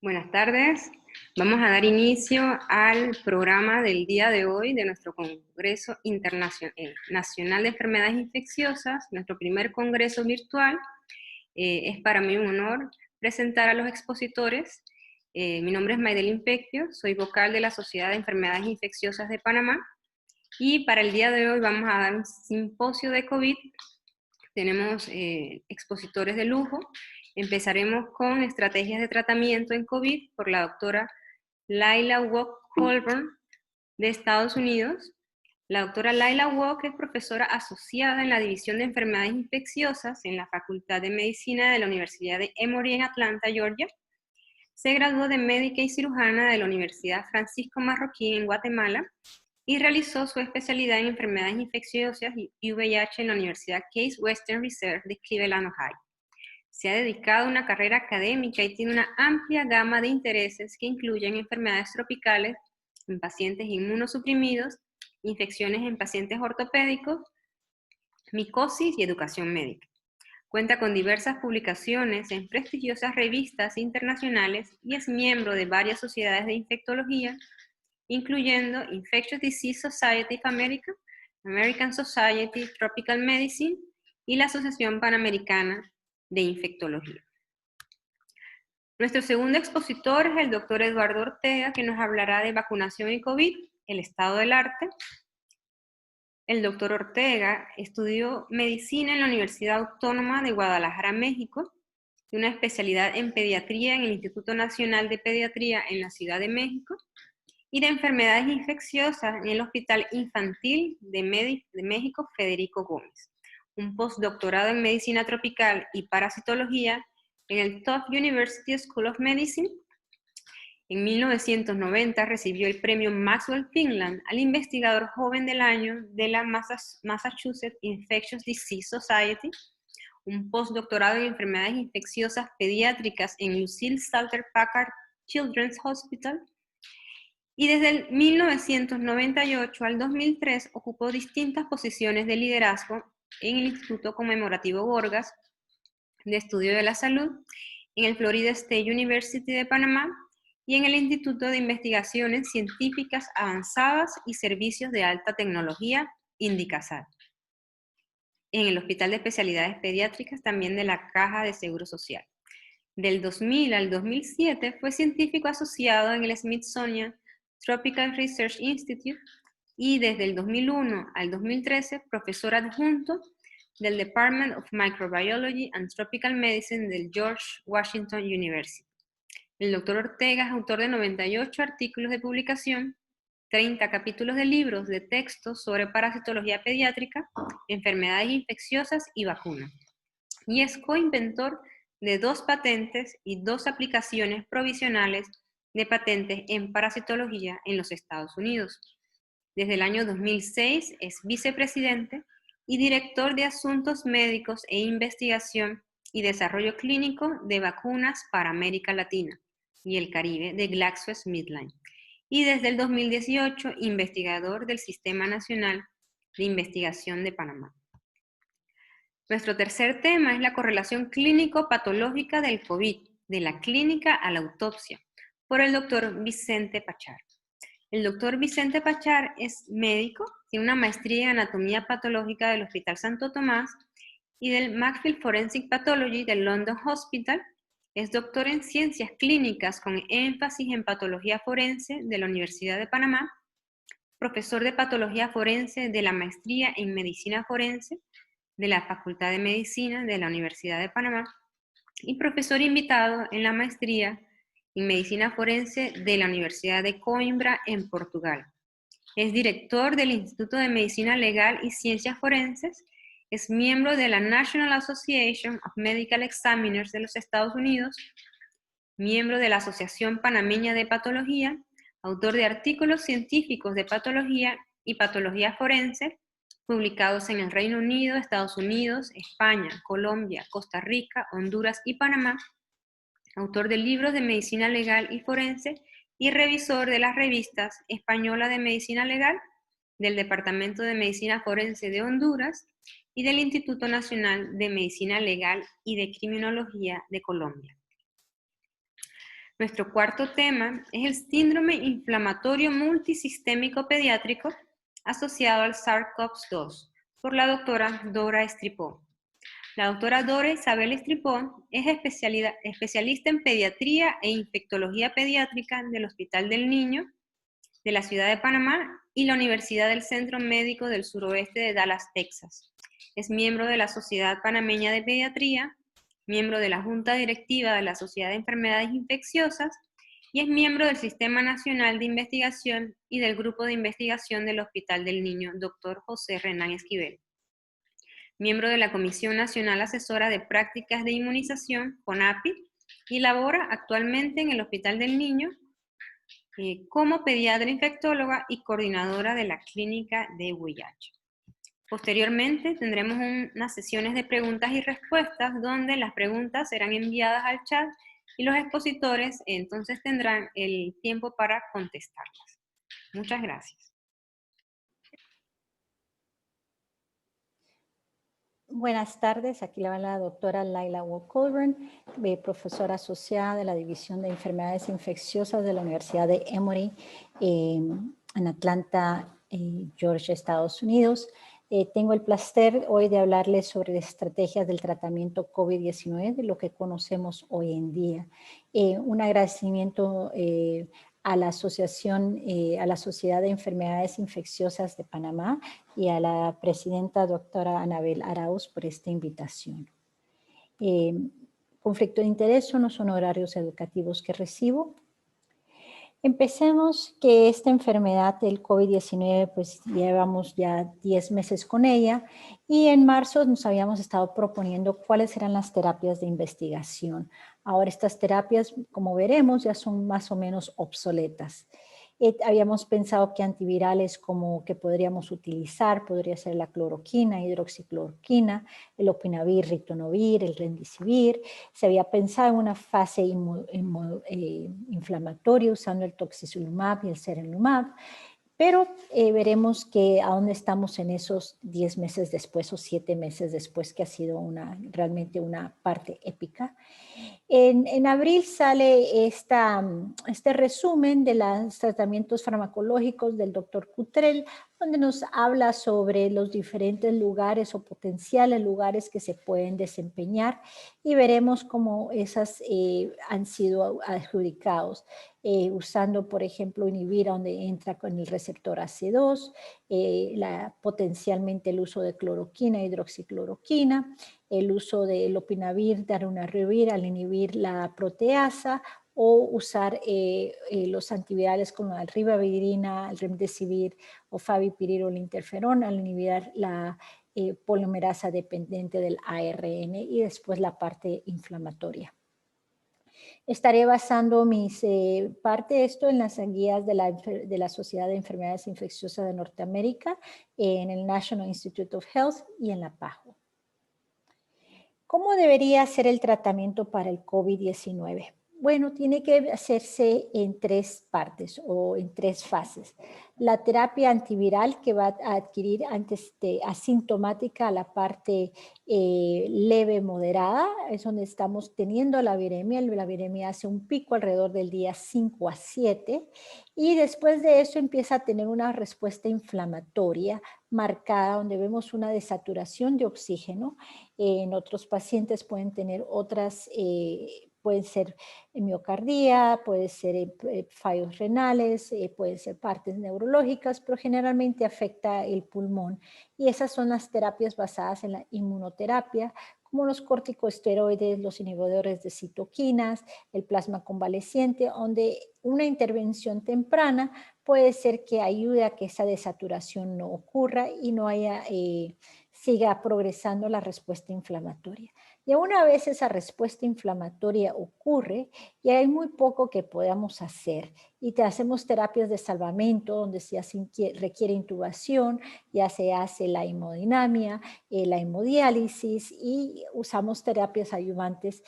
Buenas tardes. Vamos a dar inicio al programa del día de hoy de nuestro Congreso Nacional de Enfermedades Infecciosas, nuestro primer congreso virtual. Es para mí un honor presentar a los expositores. Mi nombre es Maydelin Pecchio, soy vocal de la Sociedad de Enfermedades Infecciosas de Panamá, y para el día de hoy vamos a dar un simposio de COVID. Tenemos expositores de lujo. Empezaremos con estrategias de tratamiento en COVID por la doctora Laila Wok-Colburn de Estados Unidos. La doctora Laila Wok es profesora asociada en la División de Enfermedades Infecciosas en la Facultad de Medicina de la Universidad de Emory en Atlanta, Georgia. Se graduó de médica y cirujana de la Universidad Francisco Marroquín en Guatemala y realizó su especialidad en enfermedades infecciosas y VIH en la Universidad Case Western Reserve de Cleveland, Ohio. Se ha dedicado a una carrera académica y tiene una amplia gama de intereses que incluyen enfermedades tropicales en pacientes inmunosuprimidos, infecciones en pacientes ortopédicos, micosis y educación médica. Cuenta con diversas publicaciones en prestigiosas revistas internacionales y es miembro de varias sociedades de infectología, incluyendo Infectious Disease Society of America, American Society of Tropical Medicine y la Asociación Panamericana de Infectología. Nuestro segundo expositor es el doctor Eduardo Ortega, que nos hablará de vacunación y COVID, el estado del arte. El doctor Ortega estudió medicina en la Universidad Autónoma de Guadalajara, México, y una especialidad en pediatría en el Instituto Nacional de Pediatría en la Ciudad de México, y de enfermedades infecciosas en el Hospital Infantil de México Federico Gómez. Un postdoctorado en medicina tropical y parasitología en el Tufts University School of Medicine. En 1990 recibió el premio Maxwell Finland al investigador joven del año de la Massachusetts Infectious Disease Society, un postdoctorado en enfermedades infecciosas pediátricas en Lucile Salter Packard Children's Hospital, y desde el 1998 al 2003 ocupó distintas posiciones de liderazgo en el Instituto Conmemorativo Gorgas de Estudio de la Salud, en el Florida State University de Panamá y en el Instituto de Investigaciones Científicas Avanzadas y Servicios de Alta Tecnología, INDICASAT, en el Hospital de Especialidades Pediátricas también de la Caja de Seguro Social. Del 2000 al 2007 fue científico asociado en el Smithsonian Tropical Research Institute y desde el 2001 al 2013 profesor adjunto del Department of Microbiology and Tropical Medicine del George Washington University. El doctor Ortega es autor de 98 artículos de publicación, 30 capítulos de libros de texto sobre parasitología pediátrica, enfermedades infecciosas y vacunas, y es coinventor de 2 patentes y 2 aplicaciones provisionales de patentes en parasitología en los Estados Unidos. Desde el año 2006 es vicepresidente y director de Asuntos Médicos e Investigación y Desarrollo Clínico de Vacunas para América Latina y el Caribe de GlaxoSmithKline. Y desde el 2018, investigador del Sistema Nacional de Investigación de Panamá. Nuestro tercer tema es la correlación clínico-patológica del COVID, de la clínica a la autopsia, por el doctor Vicente Pachar. El doctor Vicente Pachar es médico, tiene una maestría en anatomía patológica del Hospital Santo Tomás y del Maxfield Forensic Pathology del London Hospital. Es doctor en ciencias clínicas con énfasis en patología forense de la Universidad de Panamá, profesor de patología forense de la maestría en medicina forense de la Facultad de Medicina de la Universidad de Panamá y profesor invitado en la maestría en Medicina Forense de la Universidad de Coimbra en Portugal. Es director del Instituto de Medicina Legal y Ciencias Forenses, es miembro de la National Association of Medical Examiners de los Estados Unidos, miembro de la Asociación Panameña de Patología, autor de artículos científicos de patología y patología forense, publicados en el Reino Unido, Estados Unidos, España, Colombia, Costa Rica, Honduras y Panamá, autor de libros de medicina legal y forense y revisor de las revistas Española de Medicina Legal, del Departamento de Medicina Forense de Honduras y del Instituto Nacional de Medicina Legal y de Criminología de Colombia. Nuestro cuarto tema es el síndrome inflamatorio multisistémico pediátrico asociado al SARS-CoV-2 por la doctora Dora Estripó. La doctora Dora Isabel Estripó es especialista en pediatría e infectología pediátrica del Hospital del Niño de la ciudad de Panamá y la Universidad del Centro Médico del Suroeste de Dallas, Texas. Es miembro de la Sociedad Panameña de Pediatría, miembro de la Junta Directiva de la Sociedad de Enfermedades Infecciosas y es miembro del Sistema Nacional de Investigación y del Grupo de Investigación del Hospital del Niño, Dr. José Renán Esquivel. Miembro de la Comisión Nacional Asesora de Prácticas de Inmunización, CONAPI, y labora actualmente en el Hospital del Niño como pediatra infectóloga y coordinadora de la clínica de VIH. Posteriormente tendremos unas sesiones de preguntas y respuestas donde las preguntas serán enviadas al chat y los expositores entonces tendrán el tiempo para contestarlas. Muchas gracias. Buenas tardes, aquí le va la doctora Laila Colburn, profesora asociada de la División de Enfermedades Infecciosas de la Universidad de Emory en Atlanta, Georgia, Estados Unidos. Tengo el placer hoy de hablarles sobre estrategias del tratamiento COVID-19, de lo que conocemos hoy en día. Un agradecimiento a la asociación, a la Sociedad de Enfermedades Infecciosas de Panamá y a la presidenta doctora Anabel Arauz por esta invitación. Conflicto de interés son los honorarios educativos que recibo. Empecemos que esta enfermedad del COVID-19, pues llevamos ya 10 meses con ella y en marzo nos habíamos estado proponiendo cuáles eran las terapias de investigación. Ahora estas terapias, como veremos, ya son más o menos obsoletas. Habíamos pensado que antivirales como que podríamos utilizar, podría ser la cloroquina, hidroxicloroquina, el opinavir, ritonavir, el remdesivir. Se había pensado en una fase inflamatoria usando el toxizumab y el serenumab, pero veremos que a dónde estamos en esos 10 meses después o 7 meses después, que ha sido realmente una parte épica. En abril sale este resumen de los tratamientos farmacológicos del doctor Cutrell, donde nos habla sobre los diferentes lugares o potenciales lugares que se pueden desempeñar y veremos cómo esas han sido adjudicados. Usando, por ejemplo, inhibir donde entra con el receptor AC2, potencialmente el uso de cloroquina, hidroxicloroquina, el uso del opinavir, darunavir al inhibir la proteasa, o usar los antivirales como la ribavirin, el remdesivir o favipiravir o el interferón al inhibir la polimerasa dependiente del ARN y después la parte inflamatoria. Estaré basando parte de esto en las guías de la Sociedad de Enfermedades Infecciosas de Norteamérica, en el National Institute of Health y en la PAHO. ¿Cómo debería ser el tratamiento para el COVID-19? Bueno, tiene que hacerse en 3 partes o en 3 fases. La terapia antiviral, que va a adquirir antes de asintomática la parte leve moderada, es donde estamos teniendo la viremia. La viremia hace un pico alrededor del día 5 a 7 y después de eso empieza a tener una respuesta inflamatoria marcada, donde vemos una desaturación de oxígeno. En otros pacientes pueden tener otras, pueden ser miocardía, puede ser fallos renales, pueden ser partes neurológicas, pero generalmente afecta el pulmón. Y esas son las terapias basadas en la inmunoterapia, como los corticosteroides, los inhibidores de citoquinas, el plasma convaleciente, donde una intervención temprana puede ser que ayude a que esa desaturación no ocurra y no siga progresando la respuesta inflamatoria. Y una vez esa respuesta inflamatoria ocurre, ya hay muy poco que podamos hacer. Y hacemos terapias de salvamento, donde se requiere intubación, ya se hace la hemodinamia, la hemodiálisis, y usamos terapias ayudantes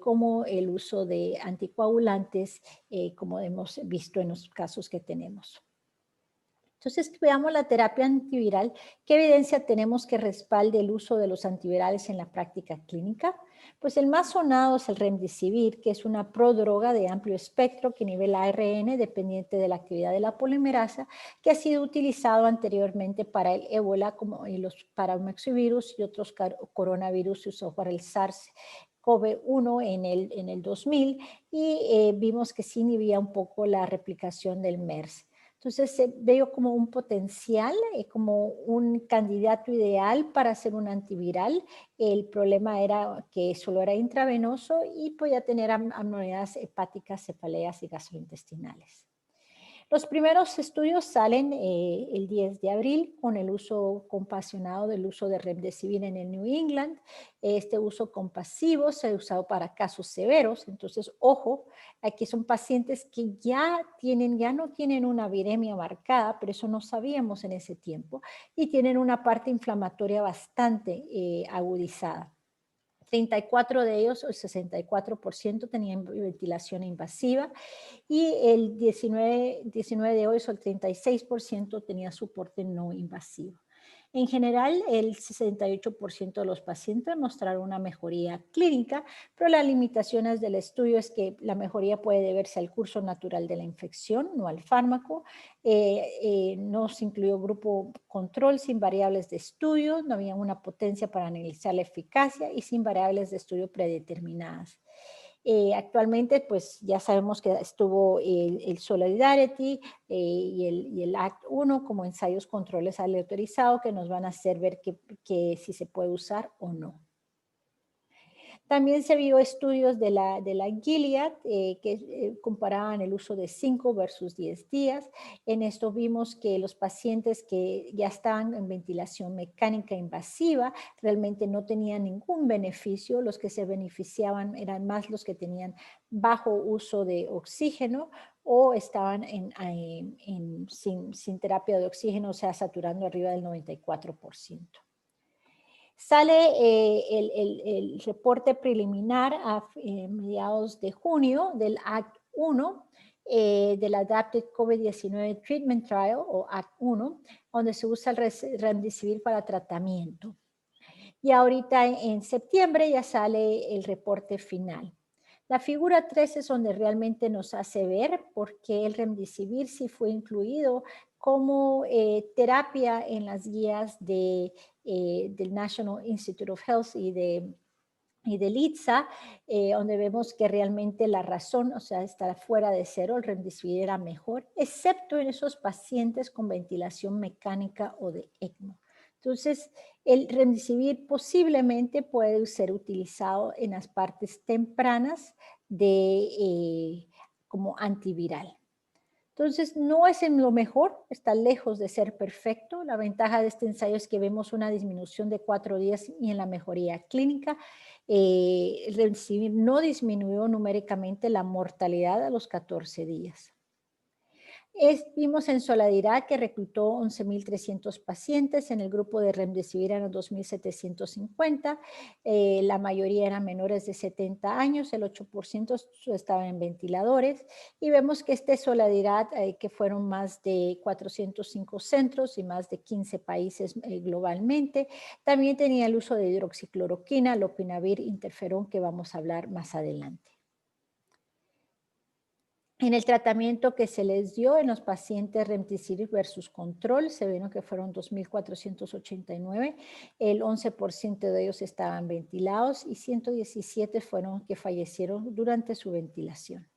como el uso de anticoagulantes, como hemos visto en los casos que tenemos. Entonces, veamos la terapia antiviral. ¿Qué evidencia tenemos que respalde el uso de los antivirales en la práctica clínica? Pues el más sonado es el Remdesivir, que es una prodroga de amplio espectro que nivela ARN dependiente de la actividad de la polimerasa, que ha sido utilizado anteriormente para el ébola como y los paramexovirus y otros coronavirus se usó para el SARS-CoV-1 en el 2000 y vimos que sí inhibía un poco la replicación del MERS. Entonces veo como un potencial, como un candidato ideal para hacer un antiviral. El problema era que solo era intravenoso y podía tener amenorreas hepáticas, cefaleas y gastrointestinales. Los primeros estudios salen el 10 de abril con el uso compasionado del uso de Remdesivir en el New England. Este uso compasivo se ha usado para casos severos, entonces ojo, aquí son pacientes que ya no tienen una viremia marcada, pero eso no sabíamos en ese tiempo, y tienen una parte inflamatoria bastante agudizada. 34 de ellos, el 64%, tenían ventilación invasiva y el 19 de hoy, el 36% tenía soporte no invasivo. En general, el 68% de los pacientes mostraron una mejoría clínica, pero las limitaciones del estudio es que la mejoría puede deberse al curso natural de la infección, no al fármaco. No se incluyó grupo control sin variables de estudio, no había una potencia para analizar la eficacia y sin variables de estudio predeterminadas. Actualmente, pues ya sabemos que estuvo el Solidarity y el ACT-1 como ensayos controles aleatorizados que nos van a hacer ver que si se puede usar o no. También se vio estudios de la Gilead que comparaban el uso de 5 versus 10 días. En esto vimos que los pacientes que ya estaban en ventilación mecánica invasiva realmente no tenían ningún beneficio. Los que se beneficiaban eran más los que tenían bajo uso de oxígeno o estaban sin terapia de oxígeno, o sea, saturando arriba del 94%. Sale el reporte preliminar a mediados de junio del ACT-1, del Adapted COVID-19 Treatment Trial, o ACT-1, donde se usa el Remdesivir para tratamiento. Y ahorita en septiembre ya sale el reporte final. La figura 3 es donde realmente nos hace ver por qué el Remdesivir sí fue incluido como terapia en las guías del National Institute of Health y del ITSA, donde vemos que realmente la razón, o sea, está fuera de cero, el Remdesivir era mejor, excepto en esos pacientes con ventilación mecánica o de ECMO. Entonces, el Remdesivir posiblemente puede ser utilizado en las partes tempranas como antiviral. Entonces, no es en lo mejor, está lejos de ser perfecto. La ventaja de este ensayo es que vemos una disminución de 4 días y en la mejoría clínica. El Remdesivir no disminuyó numéricamente la mortalidad a los 14 días. Vimos en Solidaridad que reclutó 11.300 pacientes, en el grupo de Remdesivir eran 2.750, la mayoría eran menores de 70 años, el 8% estaban en ventiladores, y vemos que Solidaridad, que fueron más de 405 centros y más de 15 países globalmente, también tenía el uso de hidroxicloroquina, lopinavir, interferón, que vamos a hablar más adelante. En el tratamiento que se les dio en los pacientes Remdesivir versus control, se vieron que fueron 2.489, el 11% de ellos estaban ventilados y 117 fueron que fallecieron durante su ventilación.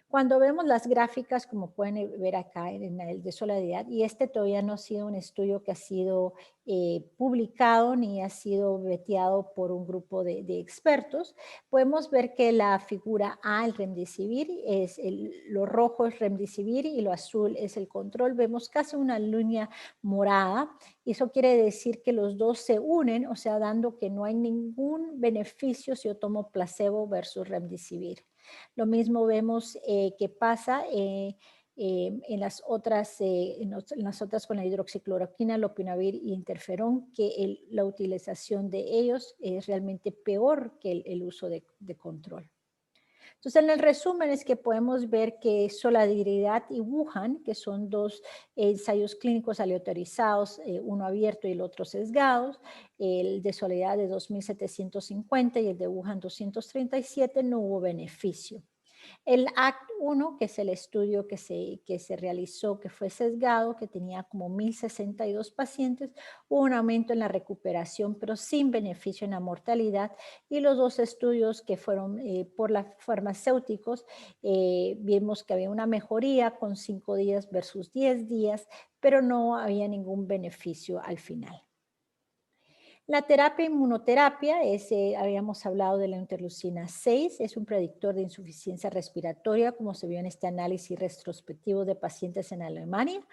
Cuando vemos las gráficas, como pueden ver acá en el de Solidaridad, y todavía no ha sido un estudio que ha sido publicado ni ha sido veteado por un grupo de expertos, podemos ver que la figura A, el Remdesivir, lo rojo es Remdesivir y lo azul es el control. Vemos casi una línea morada, y eso quiere decir que los dos se unen, o sea, dando que no hay ningún beneficio si yo tomo placebo versus Remdesivir. Lo mismo vemos que pasa en las otras con la hidroxicloroquina, lopinavir y interferón, que la utilización de ellos es realmente peor que el uso de control. Entonces, en el resumen es que podemos ver que Solidaridad y Wuhan, que son dos ensayos clínicos aleatorizados, uno abierto y el otro sesgados, el de Solidaridad de 2.750 y el de Wuhan 237, no hubo beneficio. El ACT-1, que es el estudio que se realizó, que fue sesgado, que tenía como 1.062 pacientes, hubo un aumento en la recuperación, pero sin beneficio en la mortalidad. Y los dos estudios que fueron por las farmacéuticos, vimos que había una mejoría con 5 días versus 10 días, pero no había ningún beneficio al final. La terapia inmunoterapia, habíamos hablado de la interleucina 6, es un predictor de insuficiencia respiratoria, como se vio en este análisis retrospectivo de pacientes en Alemania.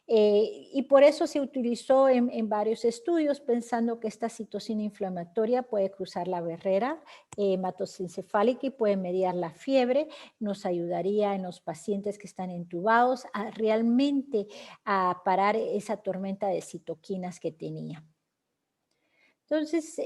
Y por eso se utilizó en varios estudios, pensando que esta citocina inflamatoria puede cruzar la barrera hematoencefálica y puede mediar la fiebre, nos ayudaría en los pacientes que están entubados a realmente a parar esa tormenta de citoquinas que tenía. Entonces,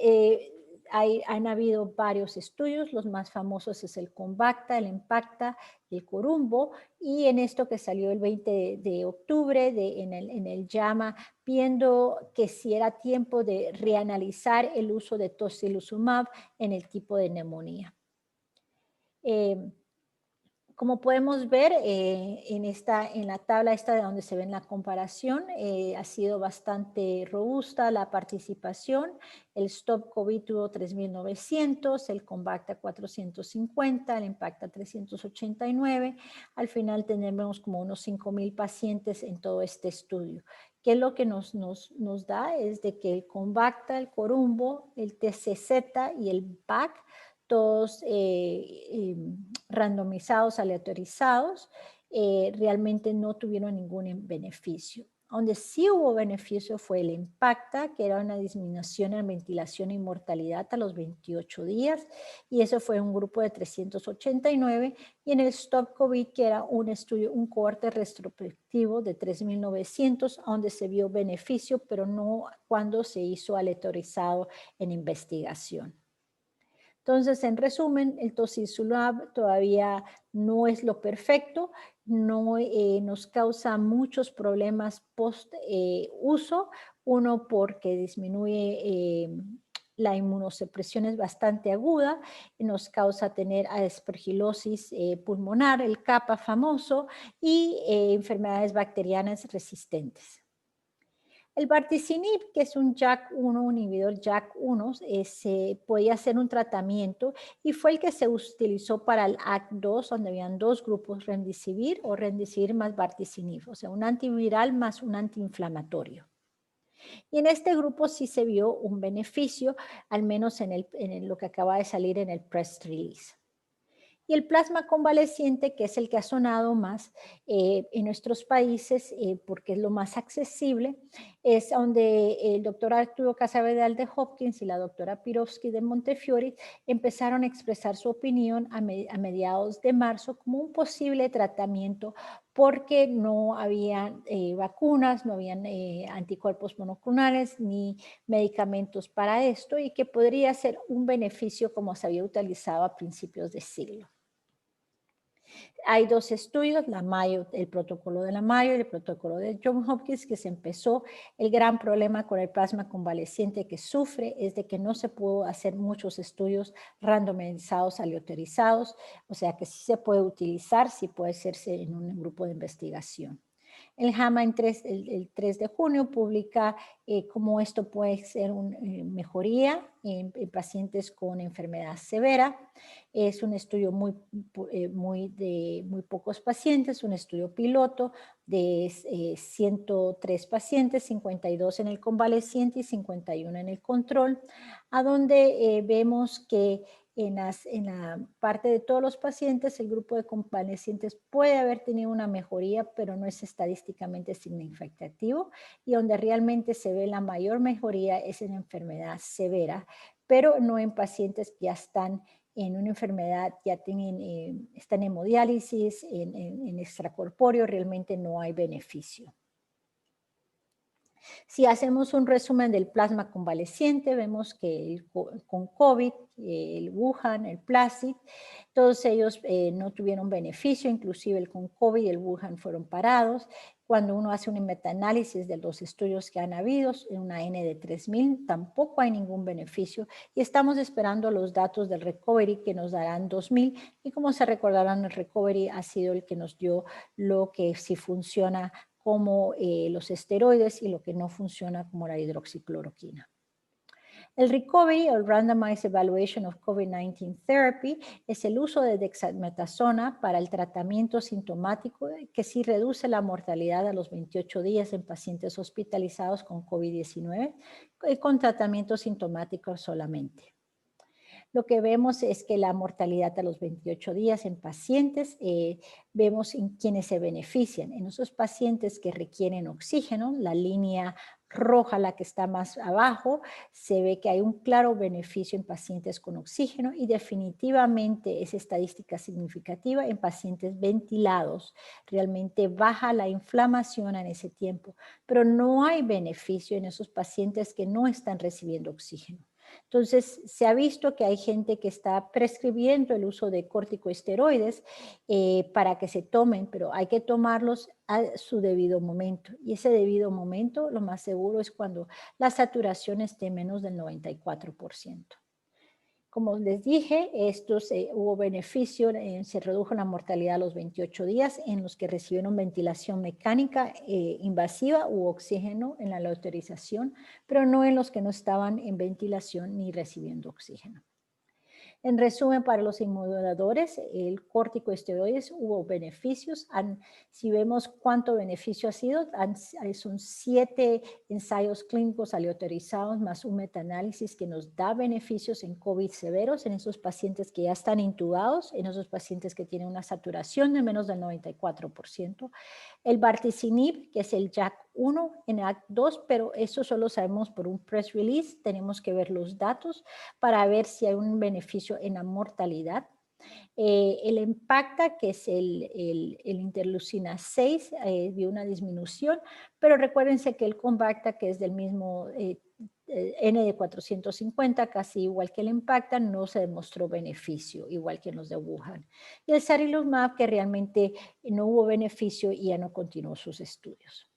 han habido varios estudios, los más famosos es el COMBACTA, el EMPACTA, el CORUMBO, y en esto que salió el 20 de octubre en el JAMA, viendo que si era tiempo de reanalizar el uso de tocilizumab en el tipo de neumonía. Como podemos ver en la tabla esta de donde se ve en la comparación, ha sido bastante robusta la participación. El Stop COVID tuvo 3.900, el Combacta 450, el Impacta 389. Al final tenemos como unos 5.000 pacientes en todo este estudio. ¿Qué es lo que nos da? Es de que el Combacta, el Corumbo, el TCZ y el BAC, todos randomizados, aleatorizados, realmente no tuvieron ningún beneficio. Donde sí hubo beneficio fue el Impacta, que era una disminución en ventilación y mortalidad a los 28 días, y eso fue un grupo de 389, y en el Stop COVID, que era un estudio, un cohorte retrospectivo de 3.900, donde se vio beneficio, pero no cuando se hizo aleatorizado en investigación. Entonces, en resumen, el tocilizumab todavía no es lo perfecto, no nos causa muchos problemas post-uso, uno porque disminuye la inmunosupresión es bastante aguda, nos causa tener aspergilosis pulmonar, el CAPA famoso, y enfermedades bacterianas resistentes. El baricitinib, que es un JAK1, un inhibidor JAK1, podía ser un tratamiento y fue el que se utilizó para el ACT2, donde habían dos grupos, remdesivir o remdesivir más baricitinib, o sea, un antiviral más un antiinflamatorio. Y en este grupo sí se vio un beneficio, al menos en lo que acaba de salir en el press release. Y el plasma convaleciente, que es el que ha sonado más en nuestros países porque es lo más accesible, es donde el doctor Arturo Casavedal de Hopkins y la doctora Pirovsky de Montefiore empezaron a expresar su opinión a mediados de marzo como un posible tratamiento porque no había vacunas, no habían anticuerpos monoclonales ni medicamentos para esto y que podría ser un beneficio como se había utilizado a principios de siglo. Hay dos estudios, el protocolo de la Mayo y el protocolo de Johns Hopkins, que se empezó. El gran problema con el plasma convaleciente que sufre es de que no se pudo hacer muchos estudios randomizados, aleatorizados, o sea que sí se puede utilizar, sí puede hacerse en un grupo de investigación. El JAMA el 3 de junio publica cómo esto puede ser una mejoría en pacientes con enfermedad severa. Es un estudio de muy pocos pacientes, un estudio piloto de 103 pacientes, 52 en el convaleciente y 51 en el control, a donde vemos que en la parte de todos los pacientes, el grupo de convalecientes puede haber tenido una mejoría, pero no es estadísticamente significativo, y donde realmente se ve la mayor mejoría es en enfermedad severa, pero no en pacientes que ya están en una enfermedad, ya están en hemodiálisis, en extracorpóreo, realmente no hay beneficio. Si hacemos un resumen del plasma convaleciente, vemos que con COVID, el Wuhan, el Placid, todos ellos no tuvieron beneficio, inclusive el con COVID y el Wuhan fueron parados. Cuando uno hace un metaanálisis de los estudios que han habido, en una N de 3000, tampoco hay ningún beneficio y estamos esperando los datos del recovery que nos darán 2000 y como se recordarán, el recovery ha sido el que nos dio lo que sí funciona como los esteroides y lo que no funciona como la hidroxicloroquina. El recovery o randomized evaluation of COVID-19 therapy es el uso de dexametasona para el tratamiento sintomático que sí reduce la mortalidad a los 28 días en pacientes hospitalizados con COVID-19 con tratamiento sintomático solamente. Lo que vemos es que la mortalidad a los 28 días en pacientes, vemos en quienes se benefician. En esos pacientes que requieren oxígeno, la línea roja, la que está más abajo, se ve que hay un claro beneficio en pacientes con oxígeno y definitivamente es estadística significativa en pacientes ventilados. Realmente baja la inflamación en ese tiempo, pero no hay beneficio en esos pacientes que no están recibiendo oxígeno. Entonces, se ha visto que hay gente que está prescribiendo el uso de corticosteroides para que se tomen, pero hay que tomarlos a su debido momento. Y ese debido momento, lo más seguro es cuando la saturación esté menos del 94%. Como les dije, hubo beneficio, se redujo la mortalidad a los 28 días en los que recibieron ventilación mecánica invasiva u oxígeno en la autorización, pero no en los que no estaban en ventilación ni recibiendo oxígeno. En resumen, para los inmunomoduladores, el corticosteroides hubo beneficios. Si vemos cuánto beneficio ha sido, son 7 ensayos clínicos aleatorizados más un metaanálisis que nos da beneficios en COVID severos, en esos pacientes que ya están intubados, en esos pacientes que tienen una saturación de menos del 94%. El baricitinib, que es el JAK1 en ACT2, pero eso solo sabemos por un press release, tenemos que ver los datos para ver si hay un beneficio en la mortalidad. El Impacta, que es el interleucina 6, vio una disminución, pero recuérdense que el Compacta, que es del mismo N de 450, casi igual que el Impacta, no se demostró beneficio, igual que en los de Wuhan. Y el sarilumab, que realmente no hubo beneficio y ya no continuó sus estudios.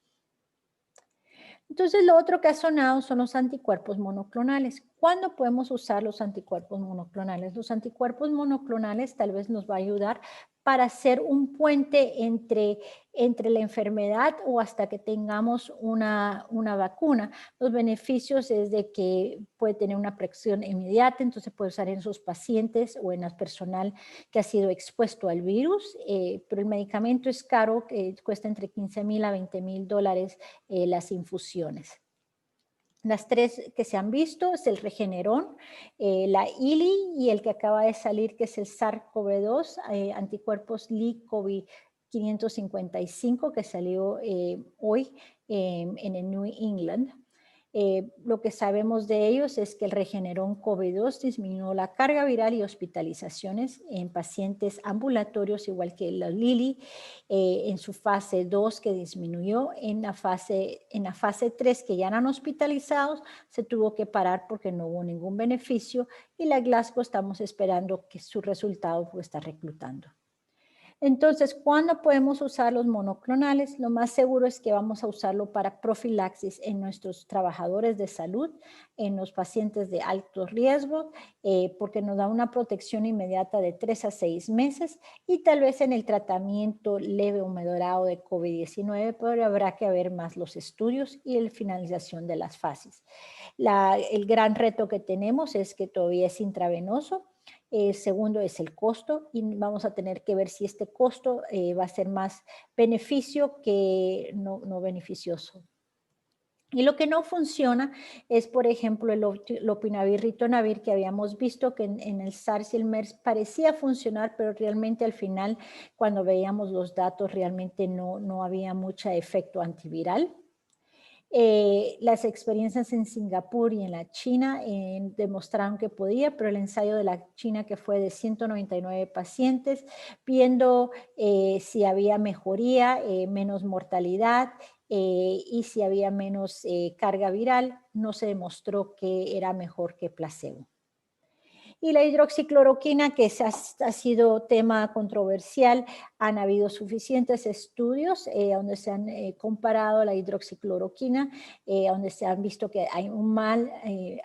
Entonces, lo otro que ha sonado son los anticuerpos monoclonales. ¿Cuándo podemos usar los anticuerpos monoclonales? Los anticuerpos monoclonales tal vez nos va a ayudar para hacer un puente entre la enfermedad o hasta que tengamos una vacuna. Los beneficios es de que puede tener una protección inmediata, entonces puede usar en esos pacientes o en el personal que ha sido expuesto al virus, pero el medicamento es caro, cuesta entre 15,000 a 20,000 dólares las infusiones. Las 3 que se han visto es el Regeneron, la ILI y el que acaba de salir que es el SARS-CoV-2, anticuerpos Li-COVID 555 que salió hoy en el New England. Lo que sabemos de ellos es que el Regeneron COVID-2 disminuyó la carga viral y hospitalizaciones en pacientes ambulatorios, igual que la Lilly, en su fase 2 que disminuyó. En la fase 3 que ya eran hospitalizados, se tuvo que parar porque no hubo ningún beneficio y la Glasgow estamos esperando que su resultado pues, está reclutando. Entonces, ¿cuándo podemos usar los monoclonales? Lo más seguro es que vamos a usarlo para profilaxis en nuestros trabajadores de salud, en los pacientes de alto riesgo, porque nos da una protección inmediata de 3 a 6 meses y tal vez en el tratamiento leve o moderado de COVID-19, pero habrá que ver más los estudios y la finalización de las fases. El gran reto que tenemos es que todavía es intravenoso. Segundo es el costo y vamos a tener que ver si este costo va a ser más beneficio que no beneficioso. Y lo que no funciona es, por ejemplo, el lopinavir, ritonavir, que habíamos visto que en el SARS y el MERS parecía funcionar, pero realmente al final, cuando veíamos los datos, realmente no había mucho efecto antiviral. Las experiencias en Singapur y en la China demostraron que podía, pero el ensayo de la China que fue de 199 pacientes, viendo si había mejoría, menos mortalidad y si había menos carga viral, no se demostró que era mejor que placebo. Y la hidroxicloroquina, que ha sido tema controversial, han habido suficientes estudios donde se han comparado la hidroxicloroquina, donde se han visto que hay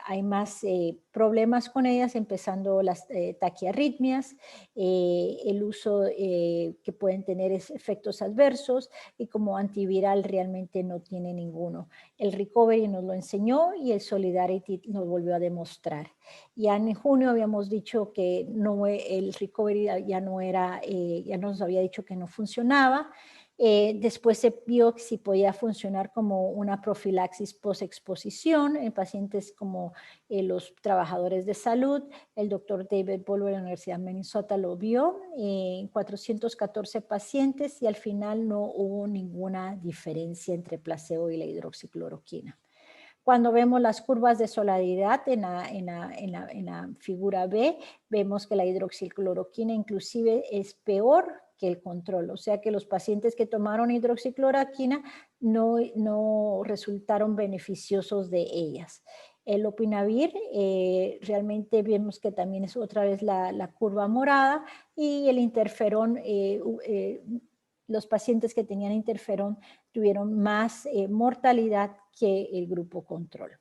hay más problemas con ellas, empezando las taquiarritmias, el uso que pueden tener efectos adversos, y como antiviral realmente no tiene ninguno. El Recovery nos lo enseñó y el Solidarity nos volvió a demostrar. Ya en junio habíamos dicho que no, el Recovery ya no era, ya nos había dicho que no funcionaba. Después se vio que si podía funcionar como una profilaxis post-exposición en pacientes como los trabajadores de salud. El doctor David Bolwer de la Universidad de Minnesota lo vio en 414 pacientes y al final no hubo ninguna diferencia entre placebo y la hidroxicloroquina. Cuando vemos las curvas de solaridad en la figura B, vemos que la hidroxicloroquina inclusive es peor que el control. O sea que los pacientes que tomaron hidroxicloroquina no resultaron beneficiosos de ellas. El lopinavir, realmente vemos que también es otra vez la curva morada, y el interferón, los pacientes que tenían interferón tuvieron más mortalidad que el grupo control.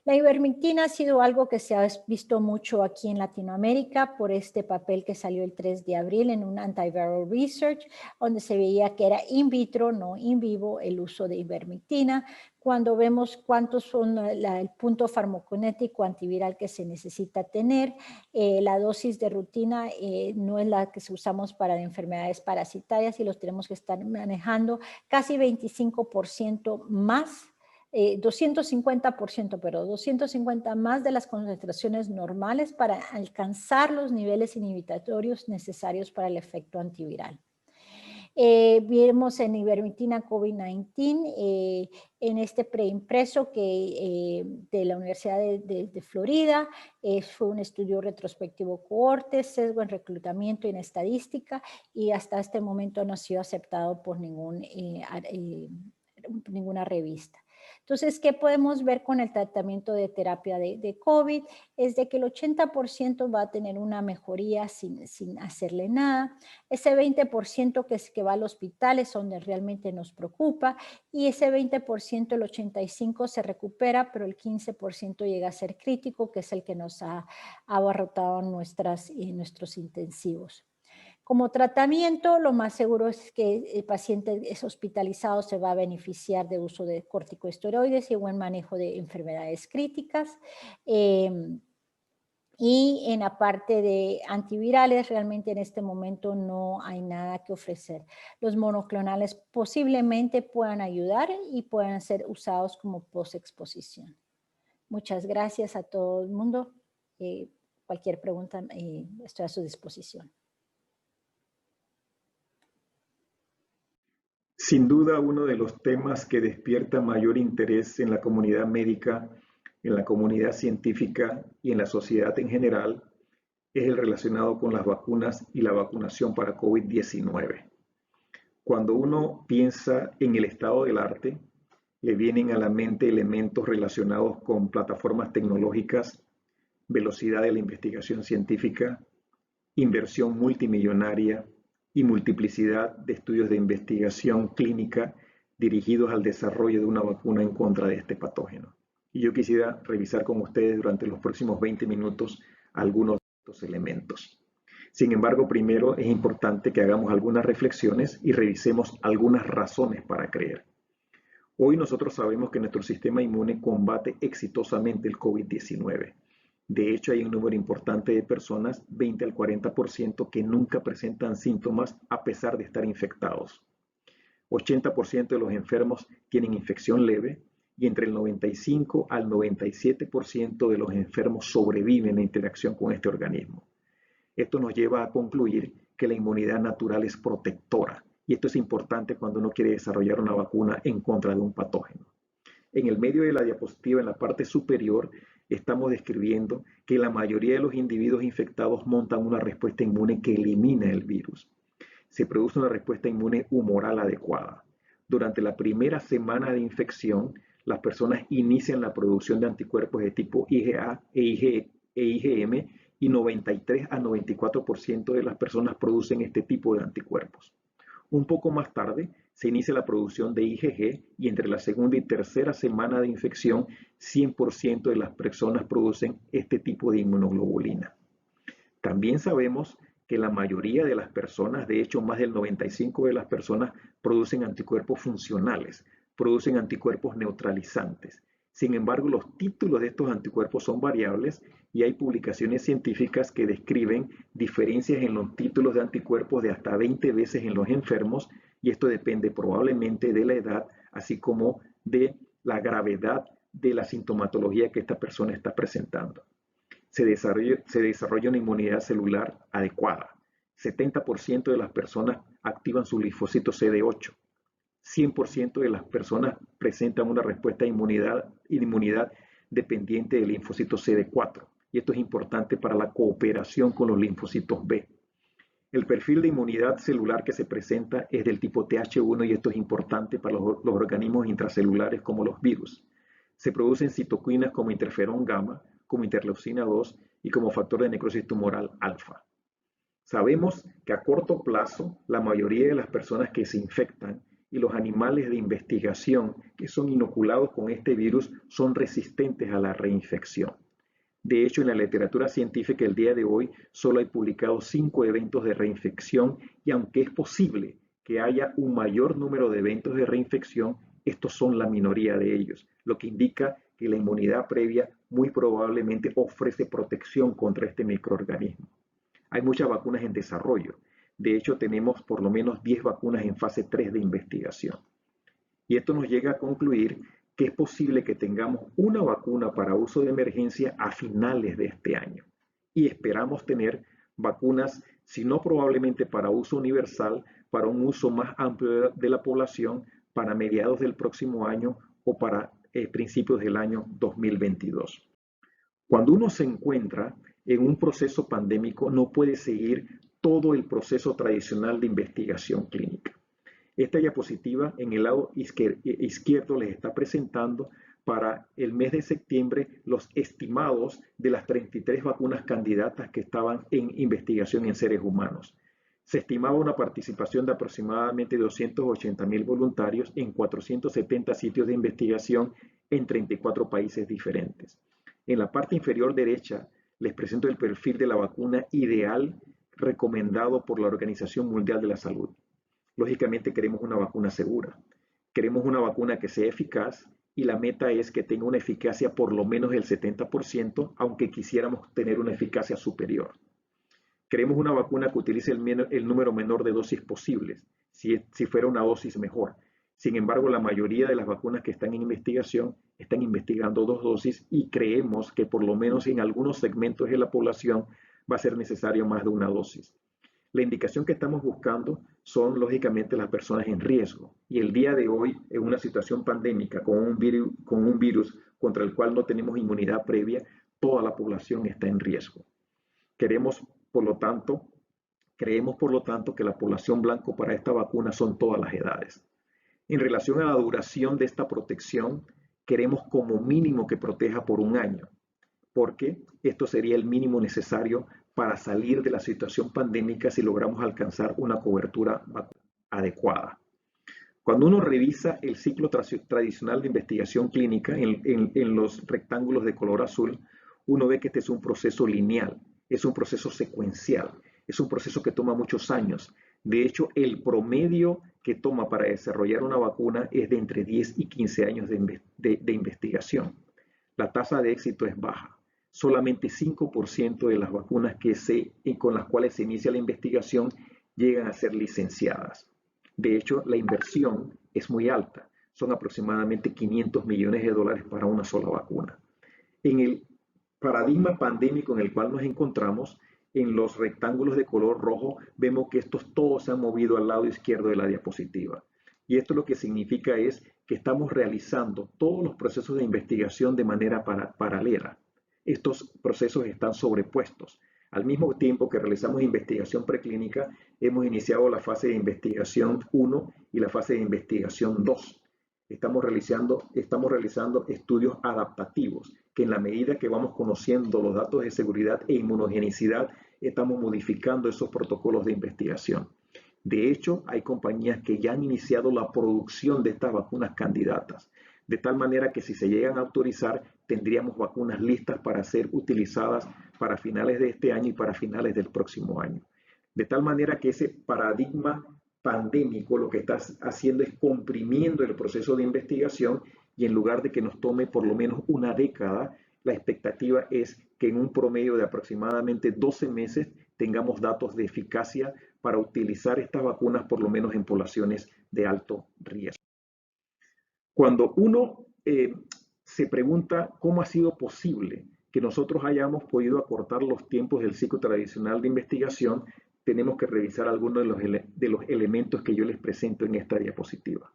La ivermectina ha sido algo que se ha visto mucho aquí en Latinoamérica por este papel que salió el 3 de abril en un Antiviral Research, donde se veía que era in vitro, no in vivo, el uso de ivermectina. Cuando vemos cuántos son el punto farmacokinético antiviral que se necesita tener, la dosis de rutina no es la que usamos para enfermedades parasitarias y los tenemos que estar manejando casi 25% más, 250%, pero 250 más de las concentraciones normales para alcanzar los niveles inhibitorios necesarios para el efecto antiviral. Vimos en ivermectina COVID-19 en este preimpreso que de la Universidad de Florida. Fue un estudio retrospectivo cohorte, sesgo en reclutamiento y en estadística, y hasta este momento no ha sido aceptado por ninguna revista. Entonces, ¿qué podemos ver con el tratamiento de terapia de COVID? Es de que el 80% va a tener una mejoría sin hacerle nada. Ese 20% que va al hospital es donde realmente nos preocupa, y ese 20%, el 85% se recupera, pero el 15% llega a ser crítico, que es el que nos ha abarrotado nuestros intensivos. Como tratamiento, lo más seguro es que el paciente es hospitalizado, se va a beneficiar de uso de corticosteroides y buen manejo de enfermedades críticas. Y en la parte de antivirales, realmente en este momento no hay nada que ofrecer. Los monoclonales posiblemente puedan ayudar y puedan ser usados como post-exposición. Muchas gracias a todo el mundo. Cualquier pregunta, estoy a su disposición. Sin duda, uno de los temas que despierta mayor interés en la comunidad médica, en la comunidad científica y en la sociedad en general es el relacionado con las vacunas y la vacunación para COVID-19. Cuando uno piensa en el estado del arte, le vienen a la mente elementos relacionados con plataformas tecnológicas, velocidad de la investigación científica, inversión multimillonaria y multiplicidad de estudios de investigación clínica dirigidos al desarrollo de una vacuna en contra de este patógeno. Y yo quisiera revisar con ustedes durante los próximos 20 minutos algunos de estos elementos. Sin embargo, primero es importante que hagamos algunas reflexiones y revisemos algunas razones para creer. Hoy nosotros sabemos que nuestro sistema inmune combate exitosamente el COVID-19. De hecho, hay un número importante de personas, 20 al 40%, que nunca presentan síntomas a pesar de estar infectados. 80% de los enfermos tienen infección leve y entre el 95 al 97% de los enfermos sobreviven en interacción con este organismo. Esto nos lleva a concluir que la inmunidad natural es protectora, y esto es importante cuando uno quiere desarrollar una vacuna en contra de un patógeno. En el medio de la diapositiva, en la parte superior, estamos describiendo que la mayoría de los individuos infectados montan una respuesta inmune que elimina el virus. Se produce una respuesta inmune humoral adecuada. durante la primera semana de infección, las personas inician la producción de anticuerpos de tipo IgA e IgM y 93 a 94% de las personas producen este tipo de anticuerpos. Un poco más tarde se inicia la producción de IgG y entre la segunda y tercera semana de infección, 100% de las personas producen este tipo de inmunoglobulina. También sabemos que la mayoría de las personas, de hecho más del 95% de las personas, producen anticuerpos funcionales, producen anticuerpos neutralizantes. Sin embargo, los títulos de estos anticuerpos son variables y hay publicaciones científicas que describen diferencias en los títulos de anticuerpos de hasta 20 veces en los enfermos, y esto depende probablemente de la edad, así como de la gravedad de la sintomatología que esta persona está presentando. Se desarrolla una inmunidad celular adecuada. 70% de las personas activan su linfocito CD8. 100% de las personas presentan una respuesta de inmunidad dependiente del linfocito CD4. Y esto es importante para la cooperación con los linfocitos B. El perfil de inmunidad celular que se presenta es del tipo Th1 y esto es importante para los organismos intracelulares como los virus. Se producen citoquinas como interferón gamma, como interleucina 2 y como factor de necrosis tumoral alfa. Sabemos que a corto plazo la mayoría de las personas que se infectan y los animales de investigación que son inoculados con este virus son resistentes a la reinfección. De hecho, en la literatura científica el día de hoy solo hay publicados 5 eventos de reinfección y aunque es posible que haya un mayor número de eventos de reinfección, estos son la minoría de ellos, lo que indica que la inmunidad previa muy probablemente ofrece protección contra este microorganismo. Hay muchas vacunas en desarrollo. De hecho, tenemos por lo menos 10 vacunas en fase 3 de investigación. Y esto nos llega a concluir que es posible que tengamos una vacuna para uso de emergencia a finales de este año. Y esperamos tener vacunas, si no probablemente para uso universal, para un uso más amplio de la población para mediados del próximo año o para principios del año 2022. Cuando uno se encuentra en un proceso pandémico, no puede seguir todo el proceso tradicional de investigación clínica. Esta diapositiva en el lado izquierdo les está presentando para el mes de septiembre los estimados de las 33 vacunas candidatas que estaban en investigación en seres humanos. Se estimaba una participación de aproximadamente 280,000 voluntarios en 470 sitios de investigación en 34 países diferentes. En la parte inferior derecha les presento el perfil de la vacuna ideal recomendado por la Organización Mundial de la Salud. Lógicamente queremos una vacuna segura, queremos una vacuna que sea eficaz y la meta es que tenga una eficacia por lo menos del 70%, aunque quisiéramos tener una eficacia superior. Queremos una vacuna que utilice el número menor de dosis posibles, si fuera una dosis mejor. Sin embargo, la mayoría de las vacunas que están en investigación están investigando 2 dosis y creemos que por lo menos en algunos segmentos de la población va a ser necesario más de una dosis. La indicación que estamos buscando son lógicamente las personas en riesgo y el día de hoy en una situación pandémica con un virus contra el cual no tenemos inmunidad previa, toda la población está en riesgo. Creemos por lo tanto que la población blanco para esta vacuna son todas las edades. En relación a la duración de esta protección, queremos como mínimo que proteja por 1 año, porque esto sería el mínimo necesario para salir de la situación pandémica si logramos alcanzar una cobertura adecuada. Cuando uno revisa el ciclo tradicional de investigación clínica en los rectángulos de color azul, uno ve que este es un proceso lineal, es un proceso secuencial, es un proceso que toma muchos años. De hecho, el promedio que toma para desarrollar una vacuna es de entre 10 y 15 años de investigación. La tasa de éxito es baja. Solamente 5% de las vacunas con las cuales se inicia la investigación llegan a ser licenciadas. De hecho, la inversión es muy alta. Son aproximadamente $500 millones para una sola vacuna. En el paradigma pandémico en el cual nos encontramos, en los rectángulos de color rojo, vemos que estos todos se han movido al lado izquierdo de la diapositiva. Y esto lo que significa es que estamos realizando todos los procesos de investigación de manera paralela. Estos procesos están sobrepuestos. Al mismo tiempo que realizamos investigación preclínica, hemos iniciado la fase de investigación 1 y la fase de investigación 2. Estamos realizando estudios adaptativos, que en la medida que vamos conociendo los datos de seguridad e inmunogenicidad, estamos modificando esos protocolos de investigación. De hecho, hay compañías que ya han iniciado la producción de estas vacunas candidatas, de tal manera que si se llegan a autorizar, tendríamos vacunas listas para ser utilizadas para finales de este año y para finales del próximo año. De tal manera que ese paradigma pandémico lo que está haciendo es comprimiendo el proceso de investigación, y en lugar de que nos tome por lo menos una década, la expectativa es que en un promedio de aproximadamente 12 meses tengamos datos de eficacia para utilizar estas vacunas por lo menos en poblaciones de alto riesgo. Cuando uno se pregunta cómo ha sido posible que nosotros hayamos podido acortar los tiempos del ciclo tradicional de investigación, tenemos que revisar algunos de los elementos que yo les presento en esta diapositiva.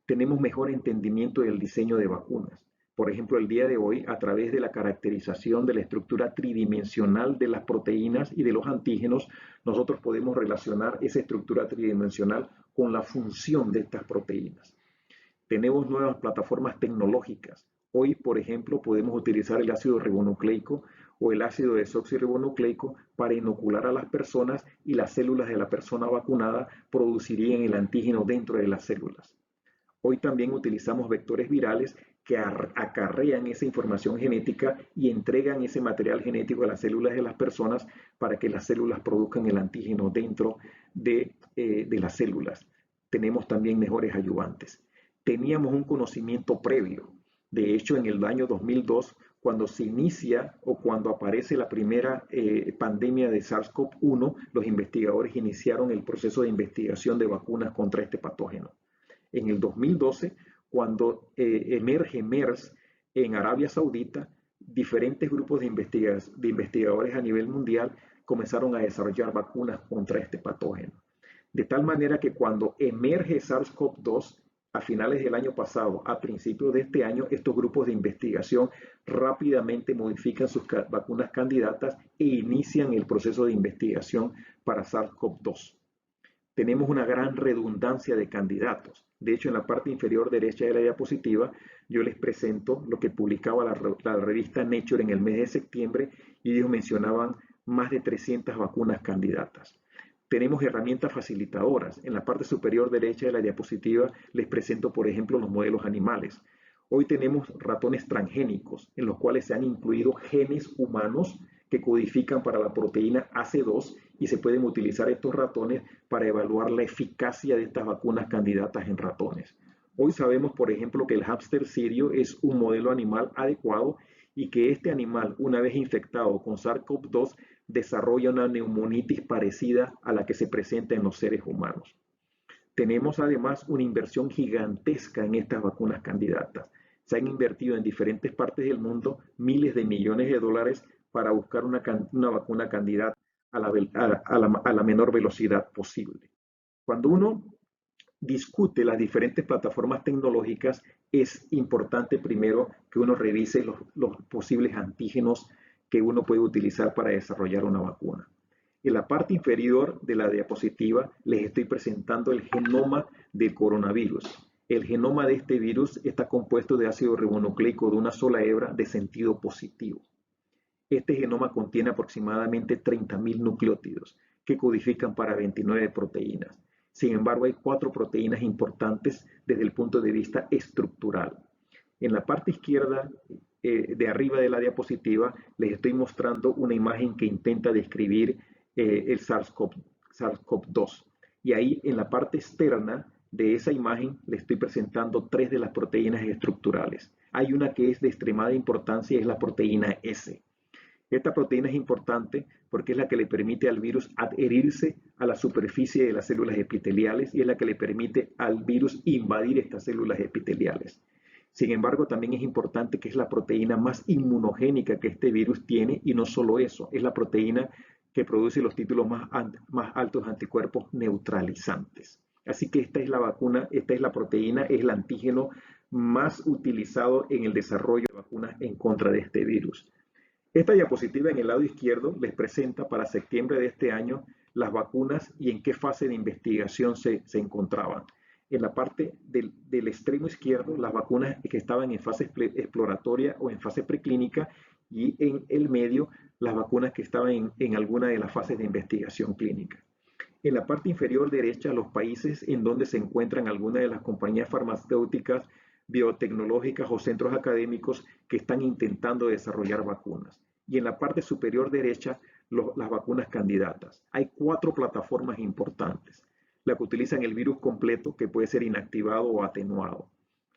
Tenemos mejor entendimiento del diseño de vacunas. Por ejemplo, el día de hoy, a través de la caracterización de la estructura tridimensional de las proteínas y de los antígenos, nosotros podemos relacionar esa estructura tridimensional con la función de estas proteínas. Tenemos nuevas plataformas tecnológicas. Hoy, por ejemplo, podemos utilizar el ácido ribonucleico o el ácido desoxirribonucleico para inocular a las personas, y las células de la persona vacunada producirían el antígeno dentro de las células. Hoy también utilizamos vectores virales que acarrean esa información genética y entregan ese material genético a las células de las personas para que las células produzcan el antígeno dentro de las células. Tenemos también mejores ayudantes. Teníamos un conocimiento previo. De hecho, en el año 2002, cuando se inicia o cuando aparece la primera pandemia de SARS-CoV-1, los investigadores iniciaron el proceso de investigación de vacunas contra este patógeno. En el 2012, cuando emerge MERS en Arabia Saudita, diferentes grupos de investigadores a nivel mundial comenzaron a desarrollar vacunas contra este patógeno. De tal manera que cuando emerge SARS-CoV-2, a finales del año pasado, a principios de este año, estos grupos de investigación rápidamente modifican sus vacunas candidatas e inician el proceso de investigación para SARS-CoV-2. Tenemos una gran redundancia de candidatos. De hecho, en la parte inferior derecha de la diapositiva, yo les presento lo que publicaba la revista Nature en el mes de septiembre, y ellos mencionaban más de 300 vacunas candidatas. Tenemos herramientas facilitadoras. En la parte superior derecha de la diapositiva les presento, por ejemplo, los modelos animales. Hoy tenemos ratones transgénicos, en los cuales se han incluido genes humanos que codifican para la proteína AC2, y se pueden utilizar estos ratones para evaluar la eficacia de estas vacunas candidatas en ratones. Hoy sabemos, por ejemplo, que el hámster sirio es un modelo animal adecuado, y que este animal, una vez infectado con SARS-CoV-2, desarrolla una neumonitis parecida a la que se presenta en los seres humanos. Tenemos además una inversión gigantesca en estas vacunas candidatas. Se han invertido en diferentes partes del mundo miles de millones de dólares para buscar una vacuna candidata a la menor velocidad posible. Cuando uno discute las diferentes plataformas tecnológicas, es importante primero que uno revise los posibles antígenos que uno puede utilizar para desarrollar una vacuna. En la parte inferior de la diapositiva les estoy presentando el genoma del coronavirus. El genoma de este virus está compuesto de ácido ribonucleico de una sola hebra de sentido positivo. Este genoma contiene aproximadamente 30.000 nucleótidos que codifican para 29 proteínas. Sin embargo, hay 4 proteínas importantes desde el punto de vista estructural. En la parte izquierda de arriba de la diapositiva les estoy mostrando una imagen que intenta describir el SARS-CoV-2. Y ahí en la parte externa de esa imagen les estoy presentando 3 de las proteínas estructurales. Hay una que es de extremada importancia y es la proteína S. Esta proteína es importante porque es la que le permite al virus adherirse a la superficie de las células epiteliales, y es la que le permite al virus invadir estas células epiteliales. Sin embargo, también es importante que es la proteína más inmunogénica que este virus tiene, y no solo eso, es la proteína que produce los títulos más altos de anticuerpos neutralizantes. Así que esta es la vacuna, esta es la proteína, es el antígeno más utilizado en el desarrollo de vacunas en contra de este virus. Esta diapositiva en el lado izquierdo les presenta para septiembre de este año las vacunas y en qué fase de investigación se encontraban. En la parte del extremo izquierdo, las vacunas que estaban en fase exploratoria o en fase preclínica, y en el medio, las vacunas que estaban en alguna de las fases de investigación clínica. En la parte inferior derecha, los países en donde se encuentran algunas de las compañías farmacéuticas, biotecnológicas o centros académicos que están intentando desarrollar vacunas. Y en la parte superior derecha, las vacunas candidatas. Hay 4 plataformas importantes. La que utilizan el virus completo, que puede ser inactivado o atenuado.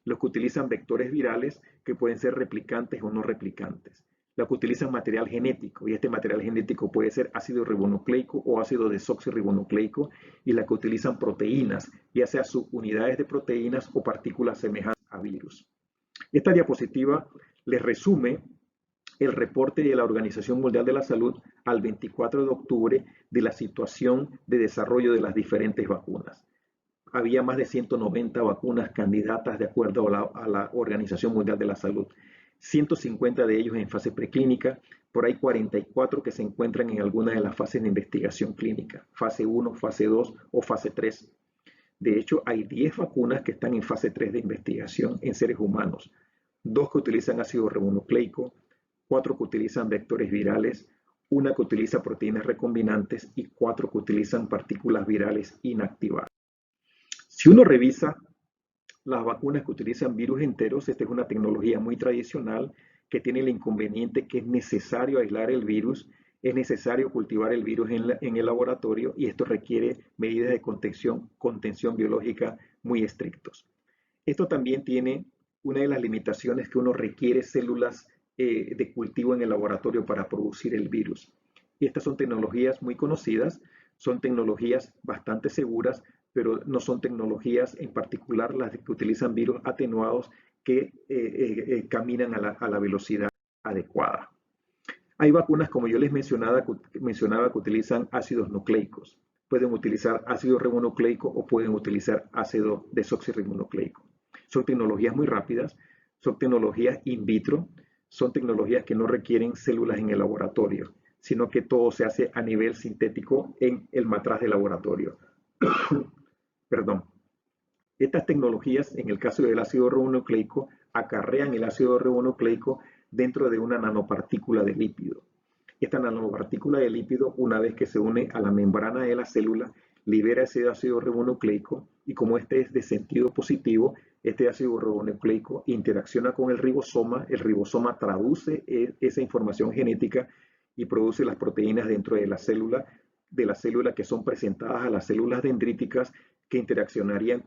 Los que utilizan vectores virales, que pueden ser replicantes o no replicantes. La que utilizan material genético, y este material genético puede ser ácido ribonucleico o ácido desoxirribonucleico, y la que utilizan proteínas, ya sea subunidades de proteínas o partículas semejantes a virus. Esta diapositiva les resume el reporte de la Organización Mundial de la Salud al 24 de octubre de la situación de desarrollo de las diferentes vacunas. Había más de 190 vacunas candidatas de acuerdo a la Organización Mundial de la Salud. 150 de ellos en fase preclínica, por ahí 44 que se encuentran en alguna de las fases de investigación clínica, fase 1, fase 2 o fase 3. De hecho, hay 10 vacunas que están en fase 3 de investigación en seres humanos, 2 que utilizan ácido ribonucleico, 4 que utilizan vectores virales, 1 que utiliza proteínas recombinantes y 4 que utilizan partículas virales inactivadas. Si uno revisa las vacunas que utilizan virus enteros, esta es una tecnología muy tradicional que tiene el inconveniente que es necesario aislar el virus, es necesario cultivar el virus en el laboratorio, y esto requiere medidas de contención biológica muy estrictos. Esto también tiene una de las limitaciones, que uno requiere células de cultivo en el laboratorio para producir el virus. Y estas son tecnologías muy conocidas, son tecnologías bastante seguras, pero no son tecnologías, en particular las que utilizan virus atenuados, que caminan a la velocidad adecuada. Hay vacunas, como yo les mencionaba, que utilizan ácidos nucleicos. Pueden utilizar ácido ribonucleico o pueden utilizar ácido desoxirribonucleico. Son tecnologías muy rápidas, son tecnologías in vitro, son tecnologías que no requieren células en el laboratorio, sino que todo se hace a nivel sintético en el matraz de laboratorio. Perdón. Estas tecnologías, en el caso del ácido ribonucleico, acarrean el ácido ribonucleico dentro de una nanopartícula de lípido. Esta nanopartícula de lípido, una vez que se une a la membrana de la célula, libera ese ácido ribonucleico, y como este es de sentido positivo, este ácido ribonucleico interacciona con el ribosoma traduce esa información genética y produce las proteínas dentro de la célula que son presentadas a las células dendríticas, que interaccionarían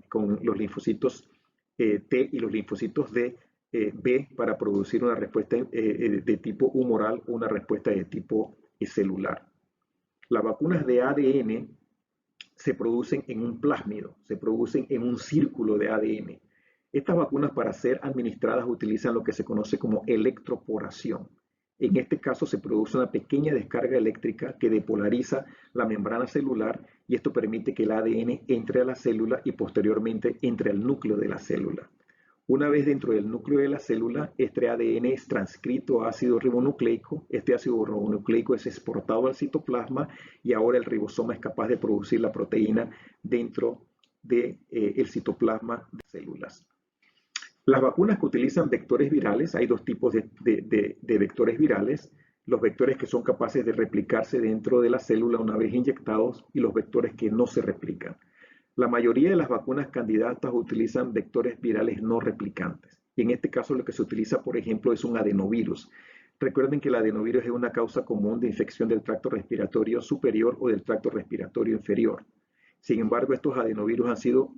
con los linfocitos T y los linfocitos B para producir una respuesta de tipo humoral o una respuesta de tipo celular. Las vacunas de ADN se producen en un plásmido, se producen en un círculo de ADN. Estas vacunas, para ser administradas, utilizan lo que se conoce como electroporación. En este caso se produce una pequeña descarga eléctrica que depolariza la membrana celular, y esto permite que el ADN entre a la célula y posteriormente entre al núcleo de la célula. Una vez dentro del núcleo de la célula, este ADN es transcrito a ácido ribonucleico. Este ácido ribonucleico es exportado al citoplasma, y ahora el ribosoma es capaz de producir la proteína dentro del citoplasma de células. Las vacunas que utilizan vectores virales, hay 2 tipos de vectores virales: los vectores que son capaces de replicarse dentro de la célula una vez inyectados, y los vectores que no se replican. La mayoría de las vacunas candidatas utilizan vectores virales no replicantes, y en este caso lo que se utiliza, por ejemplo, es un adenovirus. Recuerden que el adenovirus es una causa común de infección del tracto respiratorio superior o del tracto respiratorio inferior. Sin embargo, estos adenovirus han sido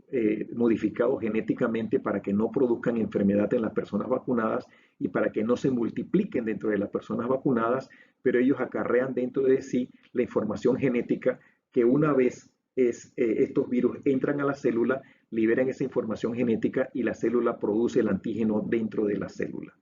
modificados genéticamente para que no produzcan enfermedad en las personas vacunadas y para que no se multipliquen dentro de las personas vacunadas, pero ellos acarrean dentro de sí la información genética, que una vez estos virus entran a la célula, liberan esa información genética y la célula produce el antígeno dentro de la célula.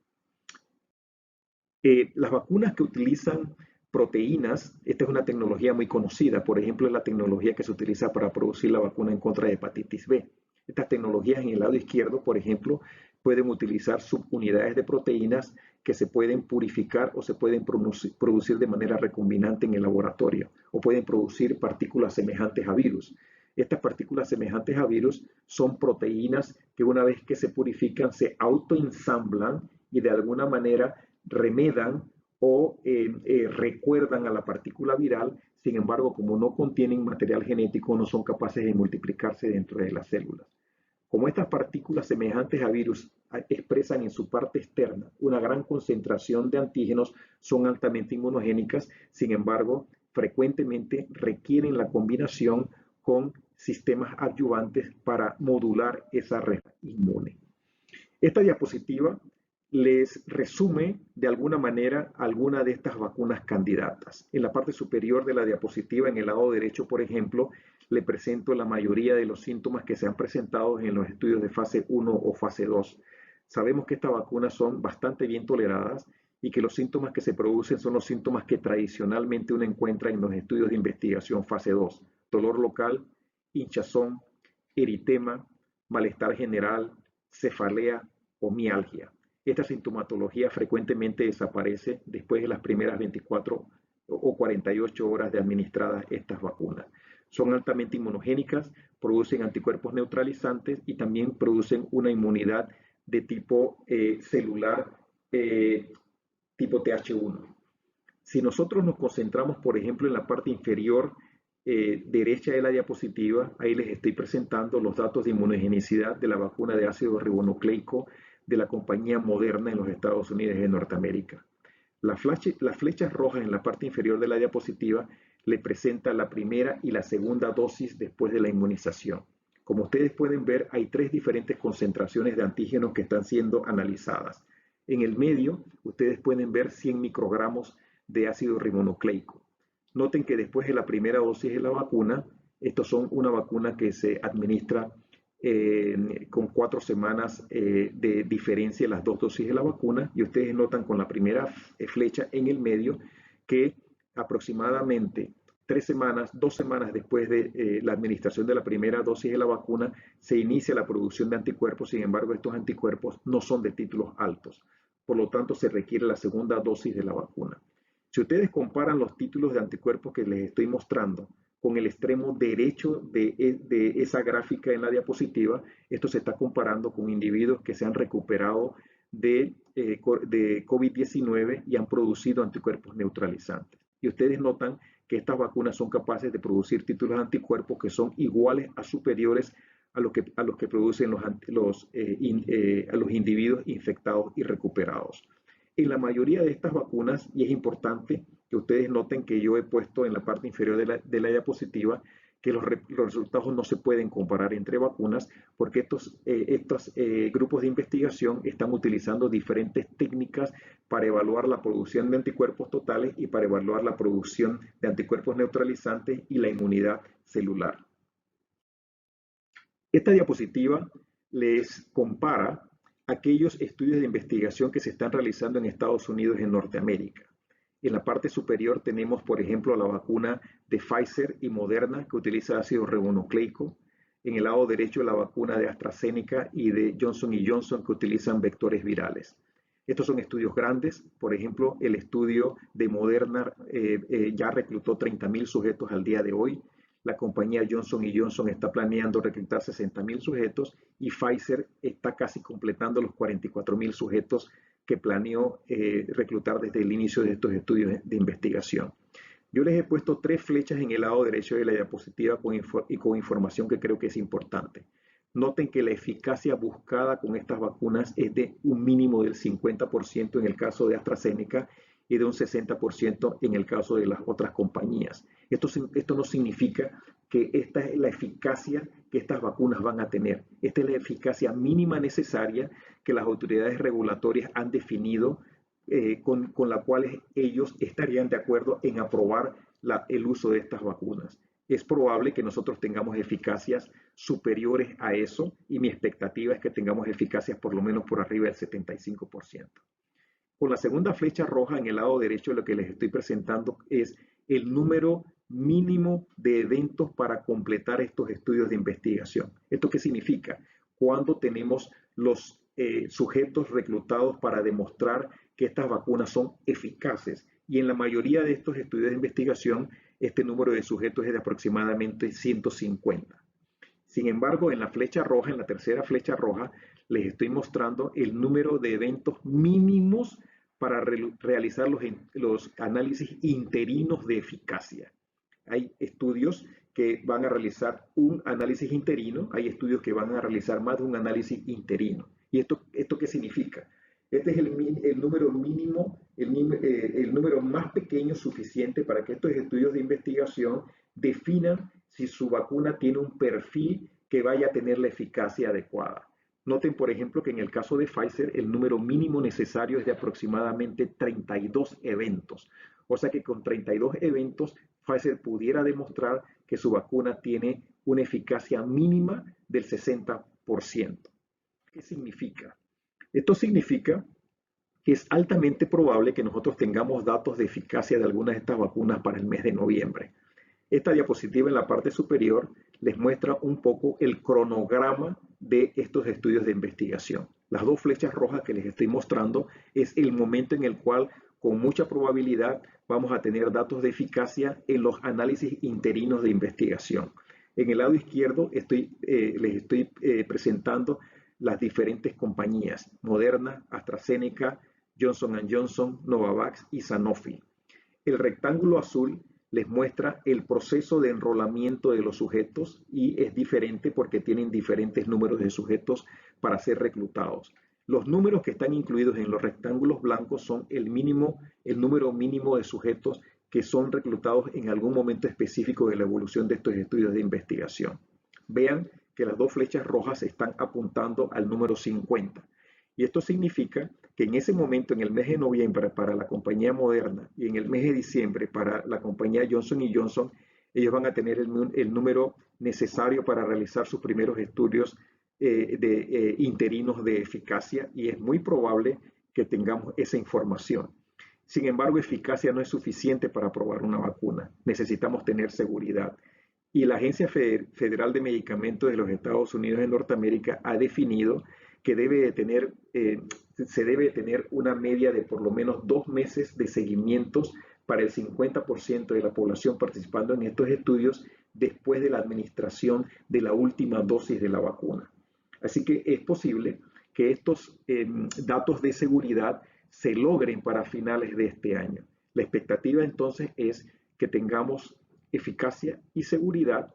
Las vacunas que utilizan proteínas, esta es una tecnología muy conocida. Por ejemplo, es la tecnología que se utiliza para producir la vacuna en contra de hepatitis B. Estas tecnologías, en el lado izquierdo, por ejemplo, pueden utilizar subunidades de proteínas que se pueden purificar o se pueden producir de manera recombinante en el laboratorio, o pueden producir partículas semejantes a virus. Estas partículas semejantes a virus son proteínas que una vez que se purifican se autoensamblan y de alguna manera remedan o recuerdan a la partícula viral. Sin embargo, como no contienen material genético, no son capaces de multiplicarse dentro de las células. Como estas partículas semejantes a virus expresan en su parte externa una gran concentración de antígenos, son altamente inmunogénicas. Sin embargo, frecuentemente requieren la combinación con sistemas adyuvantes para modular esa red inmune. Esta diapositiva les resume de alguna manera alguna de estas vacunas candidatas. En la parte superior de la diapositiva, en el lado derecho, por ejemplo, le presento la mayoría de los síntomas que se han presentado en los estudios de fase 1 o fase 2. Sabemos que estas vacunas son bastante bien toleradas y que los síntomas que se producen son los síntomas que tradicionalmente uno encuentra en los estudios de investigación fase 2. Dolor local, hinchazón, eritema, malestar general, cefalea o mialgia. Esta sintomatología frecuentemente desaparece después de las primeras 24 o 48 horas de administradas estas vacunas. Son altamente inmunogénicas, producen anticuerpos neutralizantes y también producen una inmunidad de tipo celular tipo Th1. Si nosotros nos concentramos, por ejemplo, en la parte inferior derecha de la diapositiva, ahí les estoy presentando los datos de inmunogenicidad de la vacuna de ácido ribonucleico de la compañía Moderna en los Estados Unidos y en Norteamérica. Las flechas rojas en la parte inferior de la diapositiva le presenta la primera y la segunda dosis después de la inmunización. Como ustedes pueden ver, hay 3 diferentes concentraciones de antígenos que están siendo analizadas. En el medio, ustedes pueden ver 100 microgramos de ácido ribonucleico. Noten que después de la primera dosis de la vacuna, estos son una vacuna que se administra con 4 semanas de diferencia en las 2 dosis de la vacuna, y ustedes notan con la primera flecha en el medio que aproximadamente 2 semanas después de la administración de la primera dosis de la vacuna, se inicia la producción de anticuerpos. Sin embargo, estos anticuerpos no son de títulos altos. Por lo tanto, se requiere la segunda dosis de la vacuna. Si ustedes comparan los títulos de anticuerpos que les estoy mostrando con el extremo derecho de esa gráfica en la diapositiva, esto se está comparando con individuos que se han recuperado de COVID-19 y han producido anticuerpos neutralizantes. Y ustedes notan que estas vacunas son capaces de producir títulos de anticuerpos que son iguales a superiores a los que producen los individuos infectados y recuperados. En la mayoría de estas vacunas, y es importante que ustedes noten que yo he puesto en la parte inferior de la diapositiva que los resultados no se pueden comparar entre vacunas, porque estos grupos de investigación están utilizando diferentes técnicas para evaluar la producción de anticuerpos totales y para evaluar la producción de anticuerpos neutralizantes y la inmunidad celular. Esta diapositiva les compara aquellos estudios de investigación que se están realizando en Estados Unidos y en Norteamérica. En la parte superior tenemos, por ejemplo, la vacuna de Pfizer y Moderna, que utiliza ácido ribonucleico. En el lado derecho, la vacuna de AstraZeneca y de Johnson & Johnson, que utilizan vectores virales. Estos son estudios grandes. Por ejemplo, el estudio de Moderna ya reclutó 30.000 sujetos al día de hoy. La compañía Johnson & Johnson está planeando reclutar 60.000 sujetos y Pfizer está casi completando los 44.000 sujetos que planeó reclutar desde el inicio de estos estudios de investigación. Yo les he puesto 3 flechas en el lado derecho de la diapositiva con información que creo que es importante. Noten que la eficacia buscada con estas vacunas es de un mínimo del 50% en el caso de AstraZeneca y de un 60% en el caso de las otras compañías. Esto no significa que esta es la eficacia que estas vacunas van a tener. Esta es la eficacia mínima necesaria que las autoridades regulatorias han definido con la cual ellos estarían de acuerdo en aprobar el uso de estas vacunas. Es probable que nosotros tengamos eficacias superiores a eso y mi expectativa es que tengamos eficacias por lo menos por arriba del 75%. Con la segunda flecha roja en el lado derecho, lo que les estoy presentando es el número mínimo de eventos para completar estos estudios de investigación. ¿Esto qué significa? Cuando tenemos los sujetos reclutados para demostrar que estas vacunas son eficaces. Y en la mayoría de estos estudios de investigación, este número de sujetos es de aproximadamente 150. Sin embargo, en la flecha roja, en la tercera flecha roja, les estoy mostrando el número de eventos mínimos para realizar los análisis interinos de eficacia. Hay estudios que van a realizar un análisis interino, hay estudios que van a realizar más de un análisis interino. ¿Y esto qué significa? Este es el número mínimo, el número más pequeño suficiente para que estos estudios de investigación definan si su vacuna tiene un perfil que vaya a tener la eficacia adecuada. Noten, por ejemplo, que en el caso de Pfizer, el número mínimo necesario es de aproximadamente 32 eventos. O sea que con 32 eventos, Pfizer pudiera demostrar que su vacuna tiene una eficacia mínima del 60%. ¿Qué significa? Esto significa que es altamente probable que nosotros tengamos datos de eficacia de algunas de estas vacunas para el mes de noviembre. Esta diapositiva en la parte superior les muestra un poco el cronograma de estos estudios de investigación. Las dos flechas rojas que les estoy mostrando es el momento en el cual con mucha probabilidad vamos a tener datos de eficacia en los análisis interinos de investigación. En el lado izquierdo les estoy presentando las diferentes compañías: Moderna, AstraZeneca, Johnson & Johnson, Novavax y Sanofi. El rectángulo azul les muestra el proceso de enrolamiento de los sujetos y es diferente porque tienen diferentes números de sujetos para ser reclutados. Los números que están incluidos en los rectángulos blancos son el número mínimo de sujetos que son reclutados en algún momento específico de la evolución de estos estudios de investigación. Vean que las dos flechas rojas están apuntando al número 50. Y esto significa que en ese momento, en el mes de noviembre para la compañía Moderna y en el mes de diciembre para la compañía Johnson & Johnson, ellos van a tener el número necesario para realizar sus primeros estudios interinos de eficacia, y es muy probable que tengamos esa información. Sin embargo, eficacia no es suficiente para aprobar una vacuna. Necesitamos tener seguridad. Y la Agencia Federal de Medicamentos de los Estados Unidos de Norteamérica ha definido que se debe tener una media de por lo menos 2 meses de seguimientos para el 50% de la población participando en estos estudios después de la administración de la última dosis de la vacuna. Así que es posible que estos datos de seguridad se logren para finales de este año. La expectativa entonces es que tengamos eficacia y seguridad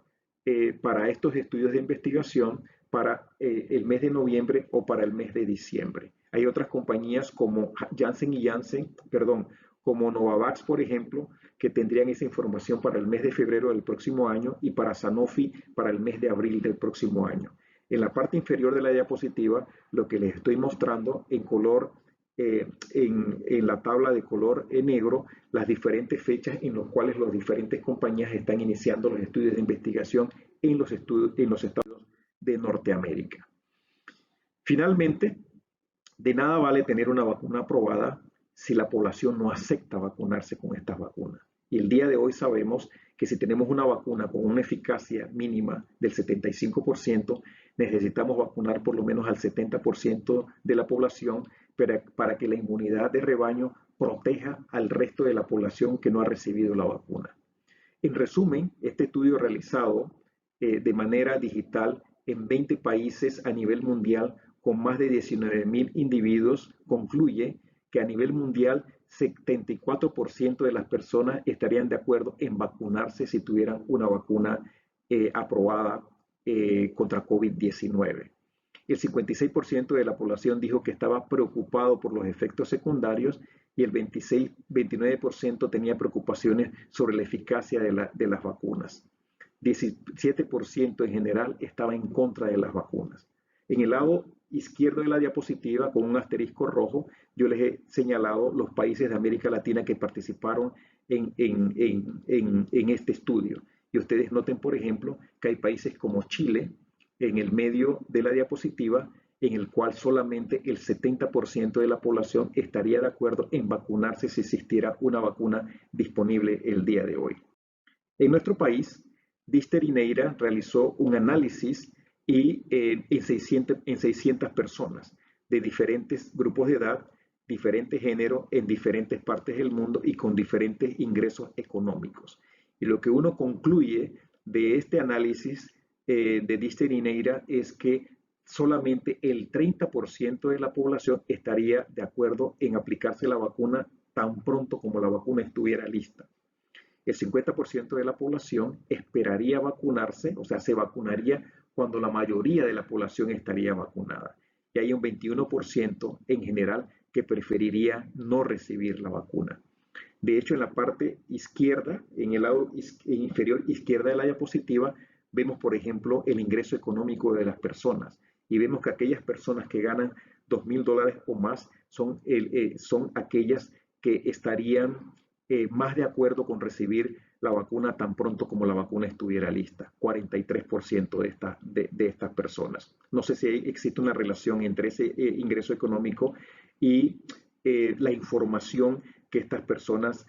para estos estudios de investigación para el mes de noviembre o para el mes de diciembre. Hay otras compañías como como Novavax, por ejemplo, que tendrían esa información para el mes de febrero del próximo año, y para Sanofi para el mes de abril del próximo año. En la parte inferior de la diapositiva, lo que les estoy mostrando en color, en la tabla de color negro, las diferentes fechas en las cuales las diferentes compañías están iniciando los estudios de investigación en los estados de Norteamérica. Finalmente, de nada vale tener una vacuna aprobada si la población no acepta vacunarse con estas vacunas. Y el día de hoy sabemos que si tenemos una vacuna con una eficacia mínima del 75%, necesitamos vacunar por lo menos al 70% de la población para que la inmunidad de rebaño proteja al resto de la población que no ha recibido la vacuna. En resumen, este estudio realizado de manera digital en 20 países a nivel mundial con más de 19,000 individuos concluye que a nivel mundial 74% de las personas estarían de acuerdo en vacunarse si tuvieran una vacuna aprobada contra COVID-19. El 56% de la población dijo que estaba preocupado por los efectos secundarios y el 29% tenía preocupaciones sobre la eficacia de las vacunas. 17% en general estaba en contra de las vacunas. En el lado izquierdo de la diapositiva, con un asterisco rojo, yo les he señalado los países de América Latina que participaron en este estudio. Y ustedes noten, por ejemplo, que hay países como Chile, en el medio de la diapositiva, en el cual solamente el 70% de la población estaría de acuerdo en vacunarse si existiera una vacuna disponible el día de hoy. En nuestro país, Dister y Neira realizó un análisis en 600 personas. de diferentes grupos de edad, diferentes géneros, en diferentes partes del mundo y con diferentes ingresos económicos. Y lo que uno concluye de este análisis de Dister y Neira es que solamente el 30% de la población estaría de acuerdo en aplicarse la vacuna tan pronto como la vacuna estuviera lista. El 50% de la población esperaría vacunarse, o sea, se vacunaría cuando la mayoría de la población estaría vacunada. Y hay un 21% en general que preferiría no recibir la vacuna. De hecho, en la parte izquierda, en el lado inferior izquierda de la diapositiva, vemos, por ejemplo, el ingreso económico de las personas. Y vemos que aquellas personas que ganan $2,000 o más son aquellas que estarían más de acuerdo con recibir la vacuna tan pronto como la vacuna estuviera lista, 43% de estas personas. No sé si existe una relación entre ese ingreso económico y la información que estas personas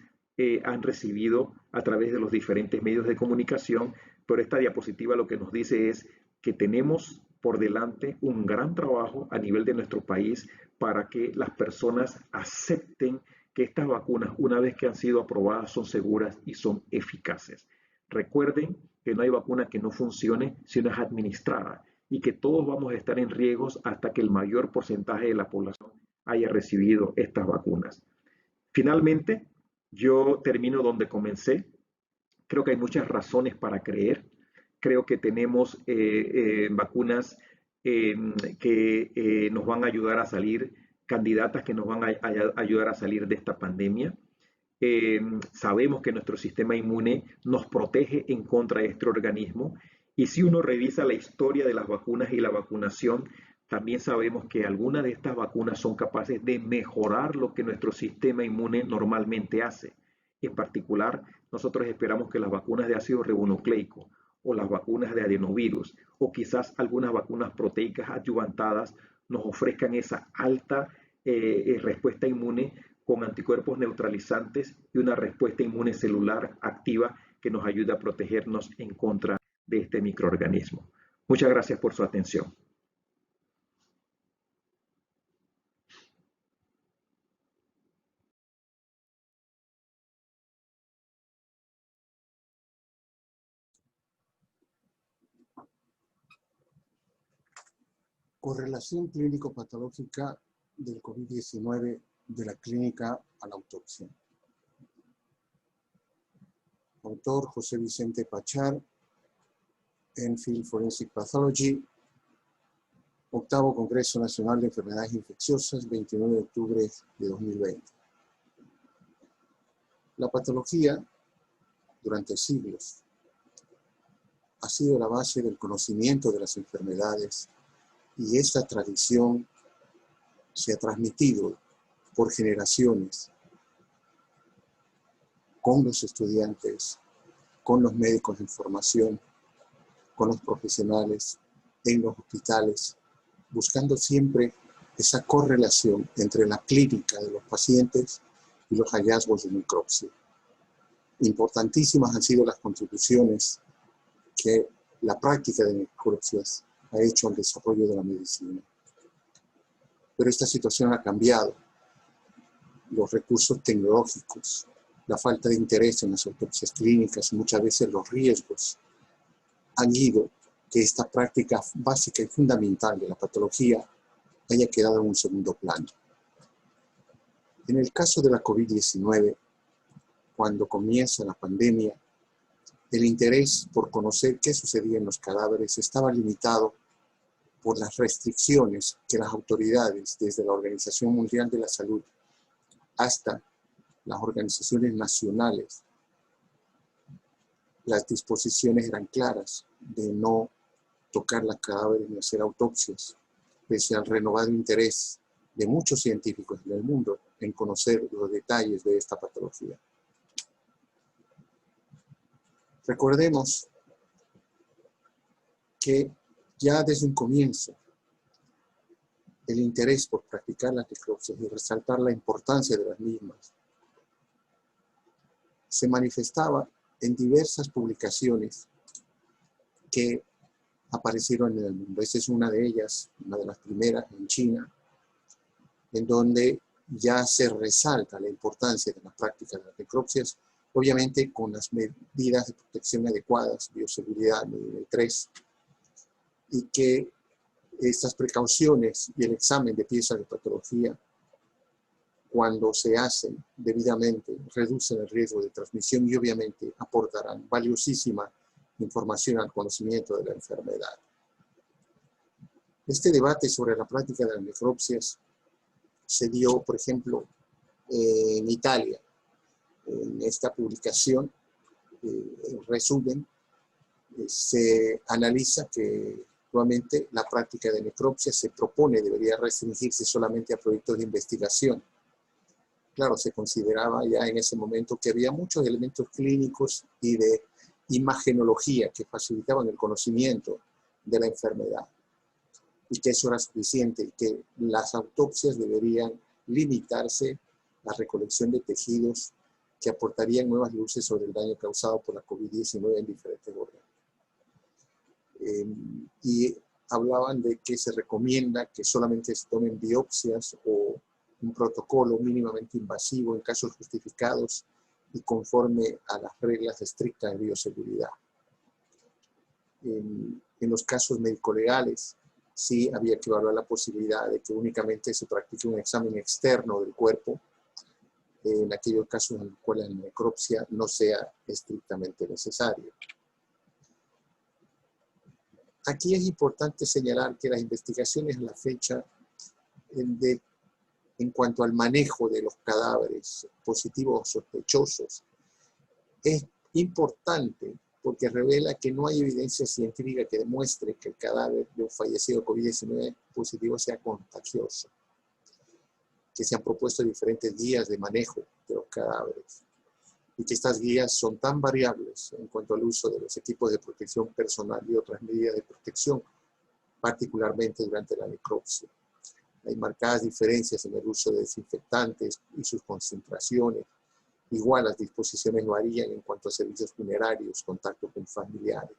han recibido a través de los diferentes medios de comunicación, pero esta diapositiva lo que nos dice es que tenemos por delante un gran trabajo a nivel de nuestro país para que las personas acepten que estas vacunas, una vez que han sido aprobadas, son seguras y son eficaces. Recuerden que no hay vacuna que no funcione si no es administrada y que todos vamos a estar en riesgos hasta que el mayor porcentaje de la población haya recibido estas vacunas. Finalmente, yo termino donde comencé. Creo que hay muchas razones para creer. Creo que tenemos vacunas que nos van a ayudar a salir, candidatas que nos van a ayudar a salir de esta pandemia. Sabemos que nuestro sistema inmune nos protege en contra de este organismo y si uno revisa la historia de las vacunas y la vacunación, también sabemos que algunas de estas vacunas son capaces de mejorar lo que nuestro sistema inmune normalmente hace. En particular, nosotros esperamos que las vacunas de ácido ribonucleico o las vacunas de adenovirus o quizás algunas vacunas proteicas adyuvantadas nos ofrezcan esa alta respuesta inmune con anticuerpos neutralizantes y una respuesta inmune celular activa que nos ayuda a protegernos en contra de este microorganismo. Muchas gracias por su atención. Correlación clínico-patológica del COVID-19 de la clínica a la autopsia. Autor José Vicente Pachar, Enfield Forensic Pathology, 8º Congreso Nacional de Enfermedades Infecciosas, 29 de octubre de 2020. La patología, durante siglos, ha sido la base del conocimiento de las enfermedades y esta tradición se ha transmitido por generaciones con los estudiantes, con los médicos en formación, con los profesionales en los hospitales, buscando siempre esa correlación entre la clínica de los pacientes y los hallazgos de necropsia. Importantísimas han sido las contribuciones que la práctica de necropsias ha hecho al desarrollo de la medicina. Pero esta situación ha cambiado. Los recursos tecnológicos, la falta de interés en las autopsias clínicas y muchas veces los riesgos han ido que esta práctica básica y fundamental de la patología haya quedado en un segundo plano. En el caso de la COVID-19, cuando comienza la pandemia, el interés por conocer qué sucedía en los cadáveres estaba limitado por las restricciones que las autoridades, desde la Organización Mundial de la Salud hasta las organizaciones nacionales, las disposiciones eran claras de no tocar los cadáveres ni hacer autopsias, pese al renovado interés de muchos científicos en el mundo en conocer los detalles de esta patología. Recordemos que ya desde un comienzo el interés por practicar las necropsias y resaltar la importancia de las mismas se manifestaba en diversas publicaciones que aparecieron en el mundo. Esta es una de ellas, una de las primeras en China, en donde ya se resalta la importancia de la práctica de las necropsias, obviamente con las medidas de protección adecuadas, bioseguridad nivel 3, y que estas precauciones y el examen de piezas de patología, cuando se hacen debidamente, reducen el riesgo de transmisión y obviamente aportarán valiosísima información al conocimiento de la enfermedad. Este debate sobre la práctica de las necropsias se dio, por ejemplo, en Italia. En esta publicación, en resumen, se analiza que nuevamente la práctica de necropsia se propone debería restringirse solamente a proyectos de investigación. Claro, se consideraba ya en ese momento que había muchos elementos clínicos y de imagenología que facilitaban el conocimiento de la enfermedad y que eso era suficiente y que las autopsias deberían limitarse a la recolección de tejidos que aportarían nuevas luces sobre el daño causado por la COVID-19 en diferentes órganos. Y hablaban de que se recomienda que solamente se tomen biopsias o un protocolo mínimamente invasivo en casos justificados y conforme a las reglas estrictas de bioseguridad. En los casos médico-legales, sí había que evaluar la posibilidad de que únicamente se practique un examen externo del cuerpo en aquellos casos en los cuales la necropsia no sea estrictamente necesaria. Aquí es importante señalar que las investigaciones a la fecha en cuanto al manejo de los cadáveres positivos o sospechosos es importante porque revela que no hay evidencia científica que demuestre que el cadáver de un fallecido COVID-19 positivo sea contagioso, que se han propuesto diferentes guías de manejo de los cadáveres y que estas guías son tan variables en cuanto al uso de los equipos de protección personal y otras medidas de protección, particularmente durante la necropsia. Hay marcadas diferencias en el uso de desinfectantes y sus concentraciones. Igual las disposiciones varían en cuanto a servicios funerarios, contacto con familiares.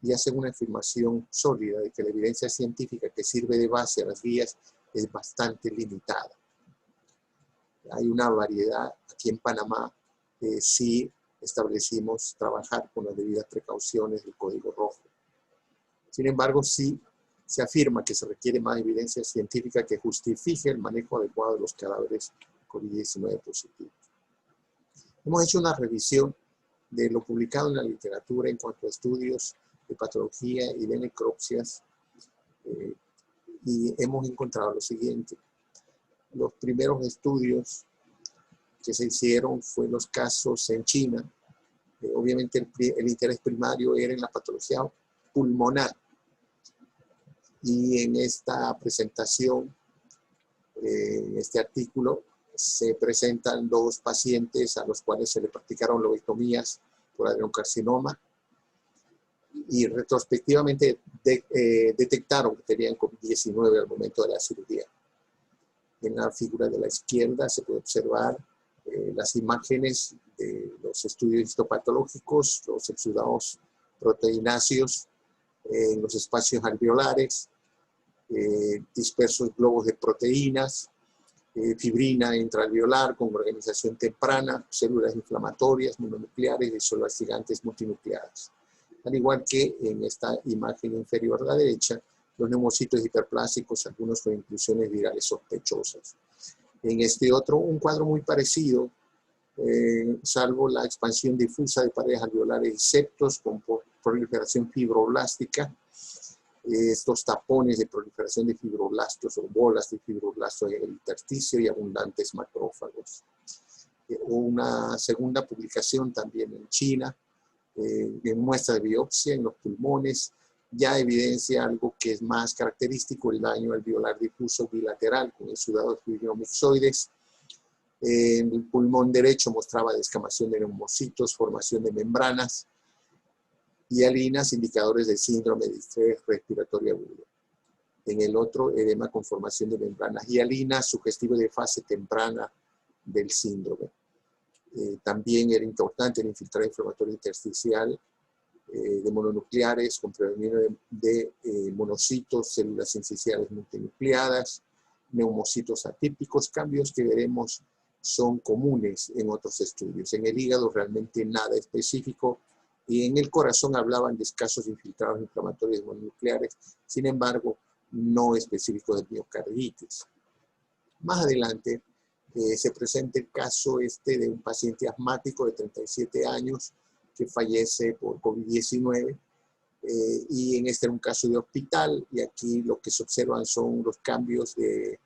Y hacen una afirmación sólida de que la evidencia científica que sirve de base a las guías es bastante limitada. Hay una variedad. Aquí en Panamá sí establecimos trabajar con las debidas precauciones del Código Rojo. Sin embargo, sí se afirma que se requiere más evidencia científica que justifique el manejo adecuado de los cadáveres COVID-19 positivos. Hemos hecho una revisión de lo publicado en la literatura en cuanto a estudios de patología y de necropsias y hemos encontrado lo siguiente. Los primeros estudios que se hicieron fueron los casos en China. Obviamente el interés primario era en la patología pulmonar. Y en esta presentación, en este artículo, se presentan dos pacientes a los cuales se le practicaron lobectomías por adenocarcinoma y retrospectivamente detectaron que tenían COVID-19 al momento de la cirugía. En la figura de la izquierda se puede observar las imágenes de los estudios histopatológicos, los exudados proteináceos en los espacios alveolares, dispersos globos de proteínas, fibrina intraalveolar con organización temprana, células inflamatorias, mononucleares y células gigantes multinucleadas. Al igual que en esta imagen inferior a la derecha, los neumocitos hiperplásticos, algunos con inclusiones virales sospechosas. En este otro, un cuadro muy parecido, salvo la expansión difusa de paredes alveolares y septos con proliferación fibroblástica, estos tapones de proliferación de fibroblastos o bolas de fibroblastos en el intersticio y abundantes macrófagos. Una segunda publicación también en China, en muestra de biopsia en los pulmones, ya evidencia algo que es más característico, el daño alveolar difuso bilateral con exudados fibrinomyxoides. En el pulmón derecho mostraba descamación de neumocitos, formación de membranas, hialinas, indicadores de síndrome de estrés respiratorio agudo. En el otro, edema con formación de membranas hialinas, sugestivo de fase temprana del síndrome. También era importante el infiltrado inflamatorio intersticial de mononucleares con predominio de monocitos, células incisionales multinucleadas neumocitos atípicos, cambios que veremos son comunes en otros estudios. En el hígado realmente nada específico, y en el corazón hablaban de escasos infiltrados inflamatorios mononucleares, sin embargo, no específicos de miocarditis. Más adelante se presenta el caso de un paciente asmático de 37 años que fallece por COVID-19, y en este era un caso de hospital, y aquí lo que se observan son los cambios de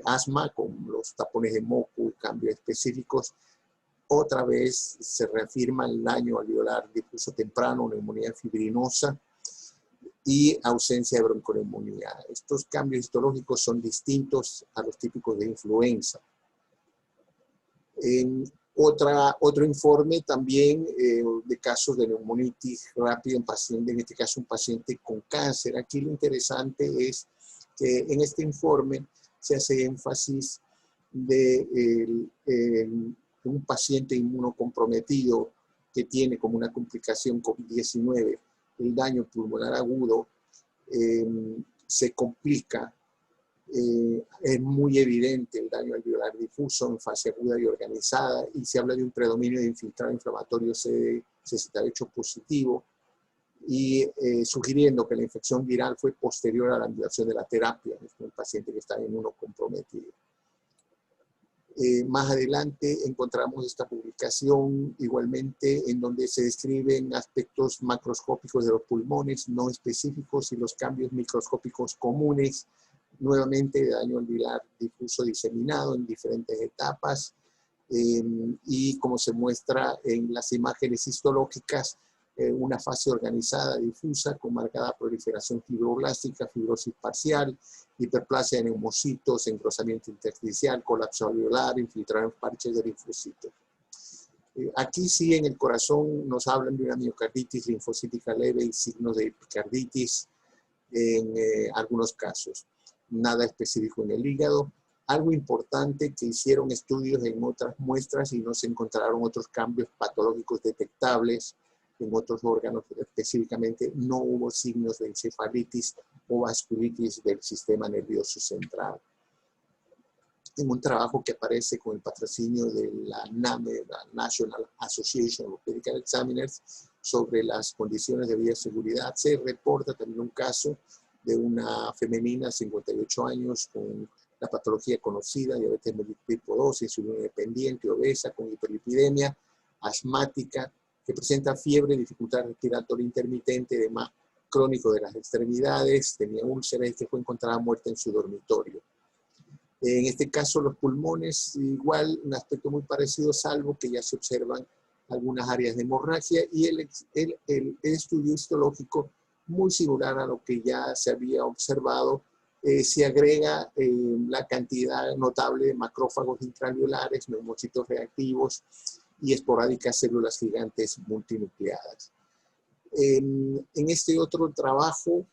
asma con los tapones de moco y cambios específicos. Otra vez se reafirma el daño alveolar difuso temprano, neumonía fibrinosa y ausencia de bronconeumonía. Estos cambios histológicos son distintos a los típicos de influenza. En otro informe también de casos de neumonitis rápida en paciente, en este caso un paciente con cáncer. Aquí lo interesante es que en este informe se hace énfasis de un paciente inmunocomprometido que tiene como una complicación COVID-19 el daño pulmonar agudo, se complica. Es muy evidente el daño alveolar difuso en fase aguda y organizada, y se habla de un predominio de infiltrado inflamatorio CD68 positivo, y sugiriendo que la infección viral fue posterior a la duración de la terapia. Es un paciente que está inmunocomprometido. Más adelante encontramos esta publicación igualmente en donde se describen aspectos macroscópicos de los pulmones no específicos y los cambios microscópicos comunes, nuevamente de daño alveolar difuso diseminado en diferentes etapas, y como se muestra en las imágenes histológicas, una fase organizada difusa con marcada proliferación fibroblástica, fibrosis parcial, hiperplasia de neumocitos, engrosamiento intersticial, colapso alveolar, infiltrado en parches de linfocitos. Aquí sí, en el corazón nos hablan de una miocarditis linfocítica leve y signos de epicarditis en algunos casos. Nada específico en el hígado. Algo importante, que hicieron estudios en otras muestras y no se encontraron otros cambios patológicos detectables en otros órganos. Específicamente no hubo signos de encefalitis o vasculitis del sistema nervioso central. En un trabajo que aparece con el patrocinio de la NAME, la National Association of Medical Examiners, sobre las condiciones de vida y seguridad, se reporta también un caso de una femenina de 58 años con la patología conocida, diabetes mellitus tipo 2, insulina dependiente, obesa, con hiperlipidemia, asmática, que presenta fiebre, dificultad respiratoria intermitente, edema crónico de las extremidades, tenía úlceras y que fue encontrada muerta en su dormitorio. En este caso, los pulmones, igual, un aspecto muy parecido, salvo que ya se observan algunas áreas de hemorragia, y el estudio histológico, muy similar a lo que ya se había observado, se agrega la cantidad notable de macrófagos intraalveolares, neumocitos reactivos y esporádicas células gigantes multinucleadas. En este otro trabajo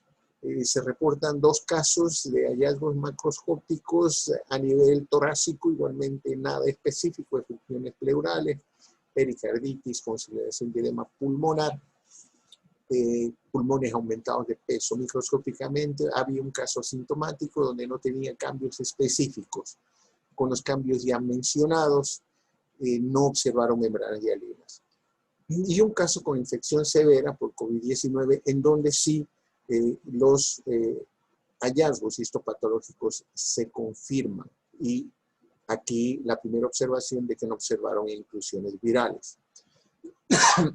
se reportan 2 casos de hallazgos macroscópicos a nivel torácico, igualmente nada específico de funciones pleurales, pericarditis, consolidación de edema pulmonar, pulmones aumentados de peso. Microscópicamente había un caso asintomático donde no tenía cambios específicos. Con los cambios ya mencionados, no observaron membranas hialinas. Y un caso con infección severa por COVID-19, en donde sí los hallazgos histopatológicos se confirman. Y aquí la primera observación de que no observaron inclusiones virales.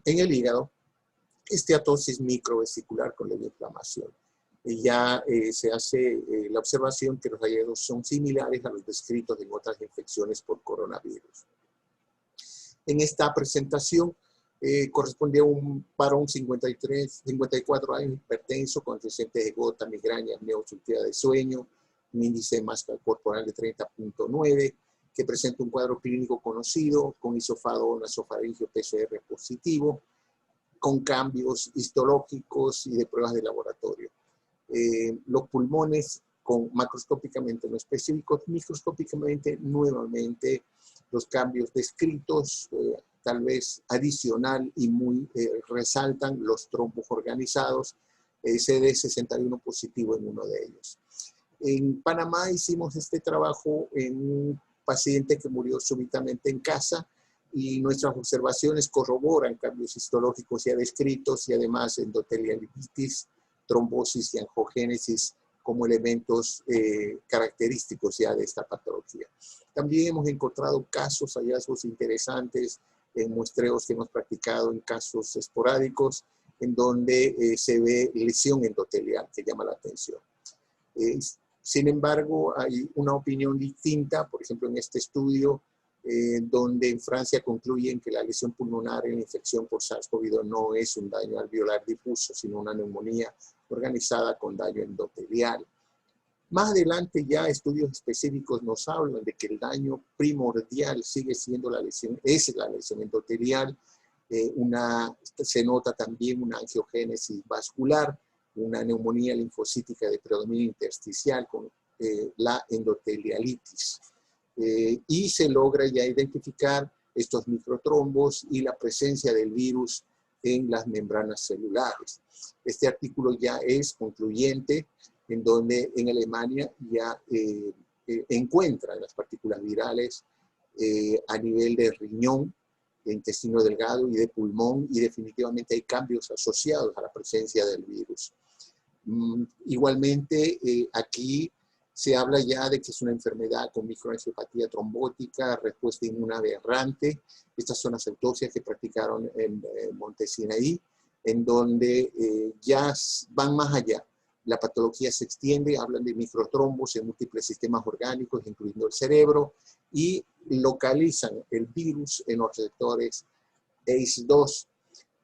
En el hígado, esteatosis microvesicular con leve inflamación. Ya se hace la observación que los hallazgos son similares a los descritos en otras infecciones por coronavirus. En esta presentación corresponde a un varón 54 años, hipertenso, con antecedentes de gota, migraña, apnea obstructiva de sueño, un índice de masa corporal de 30.9, que presenta un cuadro clínico conocido, con hisofado nasofaringeo PCR positivo, con cambios histológicos y de pruebas de laboratorio. Los pulmones macroscópicamente no específicos, microscópicamente nuevamente los cambios descritos, tal vez adicional y muy resaltan los trombos organizados, CD61 positivo en uno de ellos. En Panamá hicimos este trabajo en un paciente que murió súbitamente en casa y nuestras observaciones corroboran cambios histológicos ya descritos y además endotelialitis, trombosis y angiogénesis como elementos característicos ya de esta patología. También hemos encontrado casos, hallazgos interesantes en muestreos que hemos practicado en casos esporádicos en donde se ve lesión endotelial que llama la atención. Sin embargo, hay una opinión distinta, por ejemplo, en este estudio, donde en Francia concluyen que la lesión pulmonar en la infección por SARS-CoV-2 no es un daño alveolar difuso, sino una neumonía organizada con daño endotelial. Más adelante ya estudios específicos nos hablan de que el daño primordial sigue siendo la lesión endotelial. Se nota también una angiogénesis vascular, una neumonía linfocítica de predominio intersticial con la endotelialitis. Y se logra ya identificar estos microtrombos y la presencia del virus en las membranas celulares. Este artículo ya es concluyente, en donde en Alemania ya encuentran las partículas virales a nivel de riñón, de intestino delgado y de pulmón, y definitivamente hay cambios asociados a la presencia del virus. Igualmente, aquí se habla ya de que es una enfermedad con microangiopatía trombótica, respuesta inmune aberrante. Estas son las autopsias que practicaron en Monte Sinaí, en donde ya van más allá. La patología se extiende, hablan de microtrombos en múltiples sistemas orgánicos, incluyendo el cerebro, y localizan el virus en los receptores ACE2.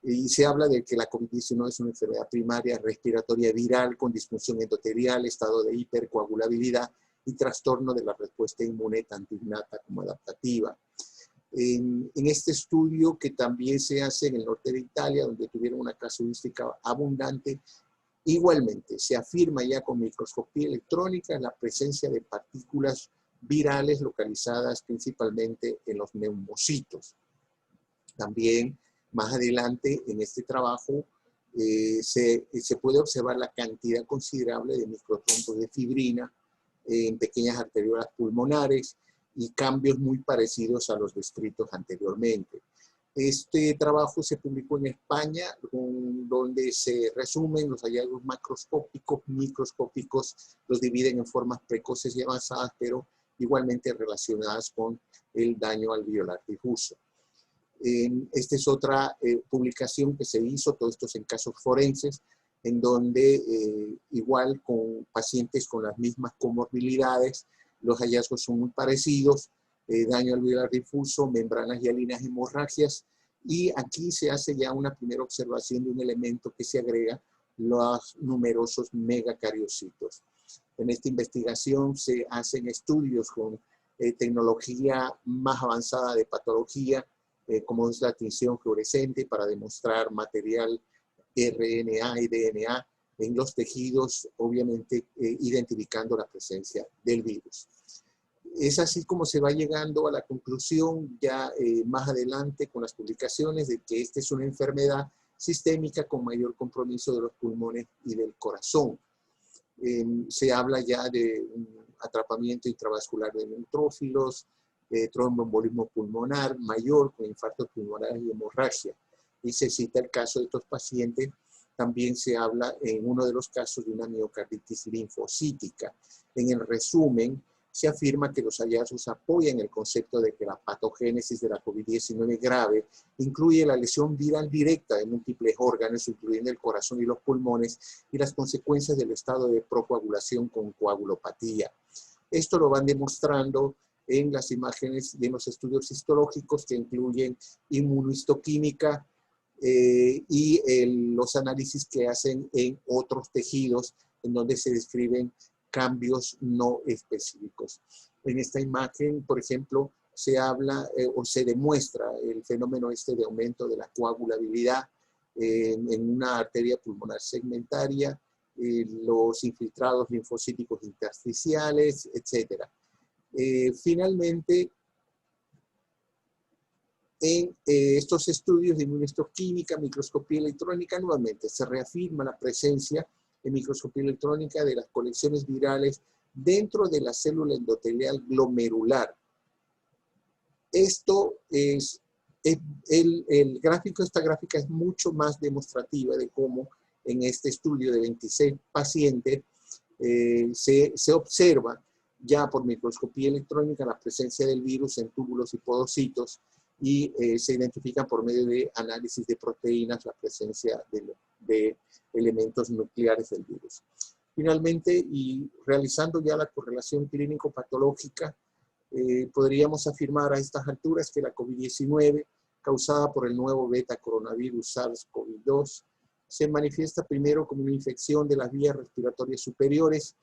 Y se habla de que la COVID-19 es una enfermedad primaria respiratoria viral con disfunción endotelial, estado de hipercoagulabilidad y trastorno de la respuesta inmune tanto innata como adaptativa. En este estudio, que también se hace en el norte de Italia, donde tuvieron una casuística abundante, igualmente se afirma ya con microscopía electrónica la presencia de partículas virales localizadas principalmente en los neumocitos. También más adelante en este trabajo se puede observar la cantidad considerable de microtrombos de fibrina en pequeñas arteriolas pulmonares y cambios muy parecidos a los descritos anteriormente. Este trabajo se publicó en España, donde se resumen los hallazgos macroscópicos, microscópicos, los dividen en formas precoces y avanzadas, pero igualmente relacionadas con el daño alveolar difuso. Esta es otra publicación que se hizo, todo esto es en casos forenses, en donde igual con pacientes con las mismas comorbilidades, los hallazgos son muy parecidos, daño alveolar difuso, membranas hialinas, hemorragias, y aquí se hace ya una primera observación de un elemento que se agrega, los numerosos megacariocitos. En esta investigación se hacen estudios con tecnología más avanzada de patología, como es la tinción fluorescente, para demostrar material RNA y DNA en los tejidos, obviamente identificando la presencia del virus. Es así como se va llegando a la conclusión ya más adelante con las publicaciones de que esta es una enfermedad sistémica con mayor compromiso de los pulmones y del corazón. Se habla ya de un atrapamiento intravascular de neutrófilos, tromboembolismo pulmonar mayor con infartos pulmonares y hemorragia. Y se cita el caso de estos pacientes. También se habla en uno de los casos de una miocarditis linfocítica. En el resumen, se afirma que los hallazgos apoyan el concepto de que la patogénesis de la COVID-19 grave incluye la lesión viral directa de múltiples órganos, incluyendo el corazón y los pulmones, y las consecuencias del estado de procoagulación con coagulopatía. Esto lo van demostrando en las imágenes y en los estudios histológicos que incluyen inmunohistoquímica y los análisis que hacen en otros tejidos en donde se describen cambios no específicos. En esta imagen, por ejemplo, se habla o se demuestra el fenómeno de aumento de la coagulabilidad en una arteria pulmonar segmentaria, los infiltrados linfocíticos intersticiales, etc. Finalmente, en estos estudios de inmunohistoquímica, microscopía electrónica, nuevamente se reafirma la presencia en microscopía electrónica de las colecciones virales dentro de la célula endotelial glomerular. Esto es, esta gráfica es mucho más demostrativa de cómo en este estudio de 26 pacientes se observa ya por microscopía electrónica la presencia del virus en túbulos y podocitos y se identifican por medio de análisis de proteínas la presencia de elementos nucleares del virus. Finalmente, y realizando ya la correlación clínico-patológica, podríamos afirmar a estas alturas que la COVID-19, causada por el nuevo beta coronavirus SARS-CoV-2, se manifiesta primero como una infección de las vías respiratorias superiores.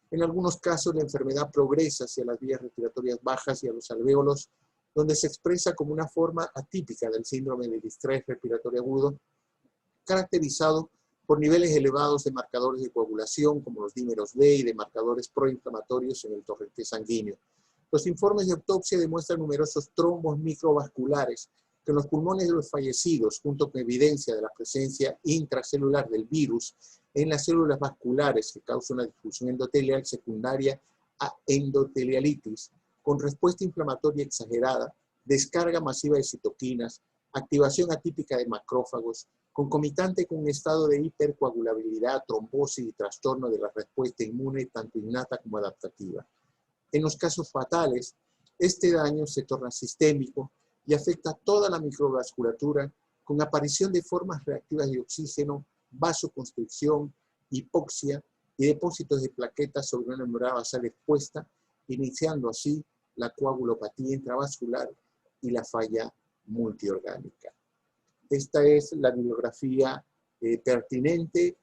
En algunos casos la enfermedad progresa hacia las vías respiratorias bajas y a los alvéolos, donde se expresa como una forma atípica del síndrome de distrés respiratorio agudo, caracterizado por niveles elevados de marcadores de coagulación, como los dímeros B, y de marcadores proinflamatorios en el torrente sanguíneo. Los informes de autopsia demuestran numerosos trombos microvasculares que en los pulmones de los fallecidos, junto con evidencia de la presencia intracelular del virus en las células vasculares que causa una difusión endotelial secundaria a endotelialitis, con respuesta inflamatoria exagerada, descarga masiva de citoquinas, activación atípica de macrófagos, concomitante con un estado de hipercoagulabilidad, trombosis y trastorno de la respuesta inmune, tanto innata como adaptativa. En los casos fatales, este daño se torna sistémico y afecta a toda la microvasculatura, con aparición de formas reactivas de oxígeno, vasoconstricción, hipoxia y depósitos de plaquetas sobre una membrana basal expuesta, iniciando así la coagulopatía intravascular y la falla multiorgánica. Esta es la bibliografía pertinente.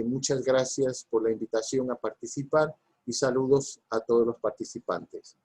Muchas gracias por la invitación a participar y saludos a todos los participantes.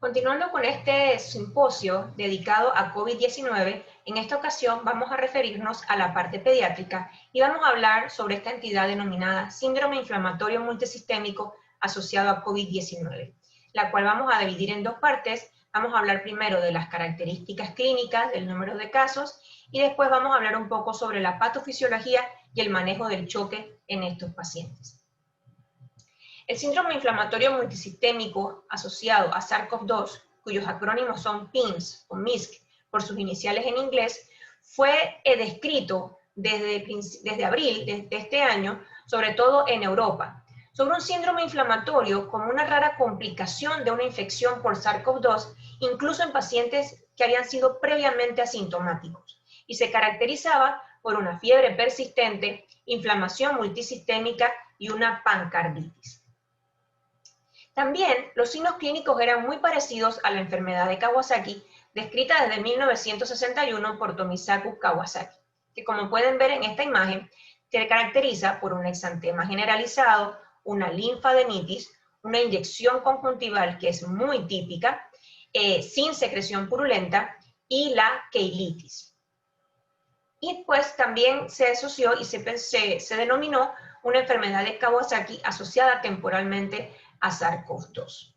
Continuando con este simposio dedicado a COVID-19, en esta ocasión vamos a referirnos a la parte pediátrica y vamos a hablar sobre esta entidad denominada síndrome inflamatorio multisistémico asociado a COVID-19, la cual vamos a dividir en dos partes. Vamos a hablar primero de las características clínicas, del número de casos, y después vamos a hablar un poco sobre la patofisiología y el manejo del choque en estos pacientes. El síndrome inflamatorio multisistémico asociado a SARS-CoV-2, cuyos acrónimos son PIMS o MISC por sus iniciales en inglés, fue descrito desde abril de este año, sobre todo en Europa, sobre un síndrome inflamatorio como una rara complicación de una infección por SARS-CoV-2, incluso en pacientes que habían sido previamente asintomáticos, y se caracterizaba por una fiebre persistente, inflamación multisistémica y una pancarditis. También los signos clínicos eran muy parecidos a la enfermedad de Kawasaki, descrita desde 1961 por Tomisaku Kawasaki, que como pueden ver en esta imagen, se caracteriza por un exantema generalizado, una linfadenitis, una inyección conjuntival que es muy típica, sin secreción purulenta, y la keilitis. Y pues también se asoció y se denominó una enfermedad de Kawasaki asociada temporalmente a SARS-CoV-2.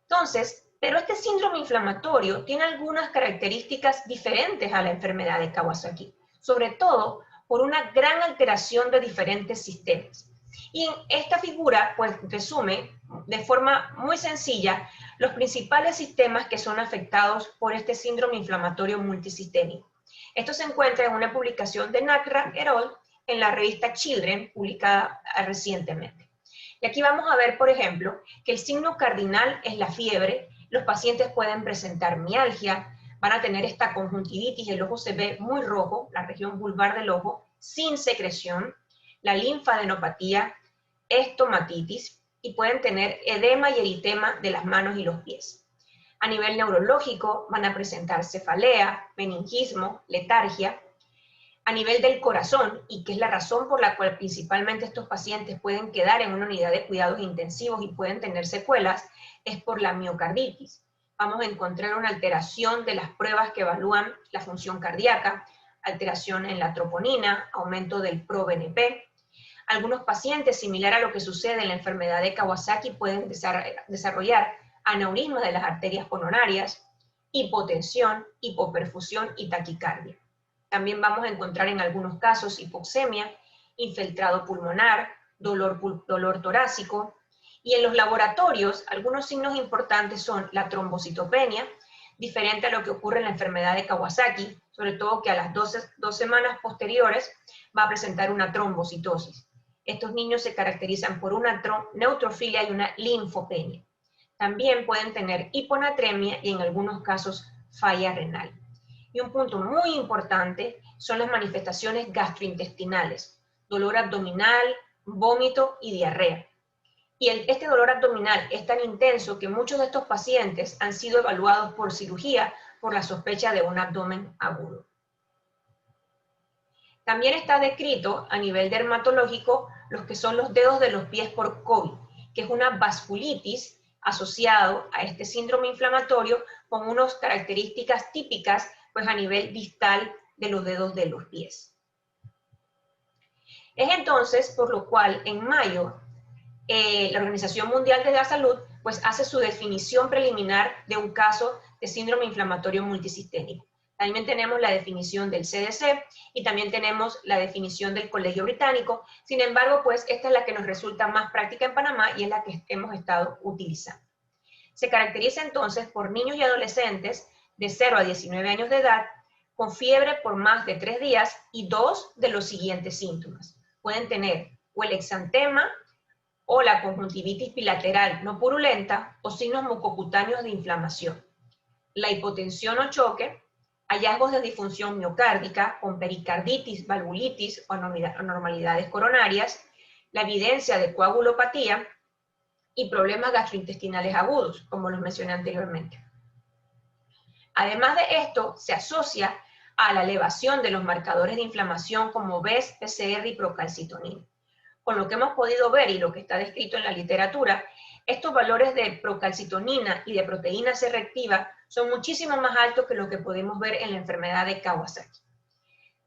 Entonces, pero este síndrome inflamatorio tiene algunas características diferentes a la enfermedad de Kawasaki, sobre todo por una gran alteración de diferentes sistemas. Y en esta figura, pues, resume de forma muy sencilla los principales sistemas que son afectados por este síndrome inflamatorio multisistémico. Esto se encuentra en una publicación de Nakra et al. En la revista Children, publicada recientemente. Y aquí vamos a ver, por ejemplo, que el signo cardinal es la fiebre. Los pacientes pueden presentar mialgia, van a tener esta conjuntivitis, el ojo se ve muy rojo, la región vulvar del ojo, sin secreción, la linfadenopatía, estomatitis, y pueden tener edema y eritema de las manos y los pies. A nivel neurológico van a presentar cefalea, meningismo, letargia. A nivel del corazón, y que es la razón por la cual principalmente estos pacientes pueden quedar en una unidad de cuidados intensivos y pueden tener secuelas, es por la miocarditis. Vamos a encontrar una alteración de las pruebas que evalúan la función cardíaca, alteración en la troponina, aumento del ProBNP. Algunos pacientes, similar a lo que sucede en la enfermedad de Kawasaki, pueden desarrollar aneurismas de las arterias coronarias, hipotensión, hipoperfusión y taquicardia. También vamos a encontrar en algunos casos hipoxemia, infiltrado pulmonar, dolor torácico, y en los laboratorios algunos signos importantes son la trombocitopenia, diferente a lo que ocurre en la enfermedad de Kawasaki, sobre todo que a las 2 semanas posteriores va a presentar una trombocitosis. Estos niños se caracterizan por una neutrofilia y una linfopenia. También pueden tener hiponatremia y en algunos casos falla renal. Y un punto muy importante son las manifestaciones gastrointestinales, dolor abdominal, vómito y diarrea. Y este dolor abdominal es tan intenso que muchos de estos pacientes han sido evaluados por cirugía por la sospecha de un abdomen agudo. También está descrito a nivel dermatológico los que son los dedos de los pies por COVID, que es una vasculitis asociado a este síndrome inflamatorio con unas características típicas pues a nivel distal de los dedos de los pies. Es entonces por lo cual en mayo la Organización Mundial de la Salud pues hace su definición preliminar de un caso de síndrome inflamatorio multisistémico. También tenemos la definición del CDC y también tenemos la definición del Colegio Británico. Sin embargo, pues esta es la que nos resulta más práctica en Panamá y es la que hemos estado utilizando. Se caracteriza entonces por niños y adolescentes de 0 a 19 años de edad con fiebre por más de 3 días y 2 de los siguientes síntomas. Pueden tener o el exantema o la conjuntivitis bilateral no purulenta o signos mucocutáneos de inflamación, la hipotensión o choque, hallazgos de disfunción miocárdica con pericarditis, valvulitis o anormalidades coronarias, la evidencia de coagulopatía y problemas gastrointestinales agudos, como los mencioné anteriormente. Además de esto, se asocia a la elevación de los marcadores de inflamación como BES, PCR y procalcitonina. Con lo que hemos podido ver y lo que está descrito en la literatura, estos valores de procalcitonina y de proteína C reactiva son muchísimo más altos que lo que podemos ver en la enfermedad de Kawasaki.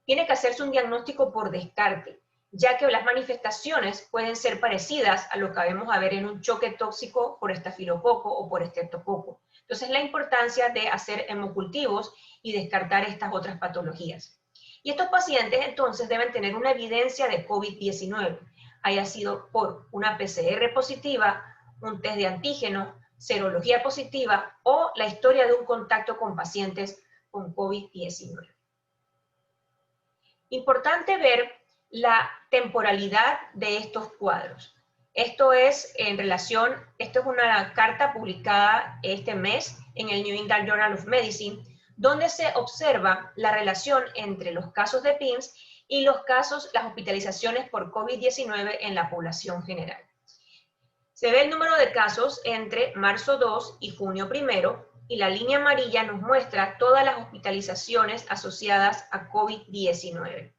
Tiene que hacerse un diagnóstico por descarte, ya que las manifestaciones pueden ser parecidas a lo que vamos a ver en un choque tóxico por estafilococo o por estreptococo. Entonces, la importancia de hacer hemocultivos y descartar estas otras patologías. Y estos pacientes, entonces, deben tener una evidencia de COVID-19, haya sido por una PCR positiva, un test de antígeno, serología positiva o la historia de un contacto con pacientes con COVID-19. Importante ver la temporalidad de estos cuadros. Esto es una carta publicada este mes en el New England Journal of Medicine, donde se observa la relación entre los casos de PIMS y las hospitalizaciones por COVID-19 en la población general. Se ve el número de casos entre marzo 2 y junio 1, y la línea amarilla nos muestra todas las hospitalizaciones asociadas a COVID-19.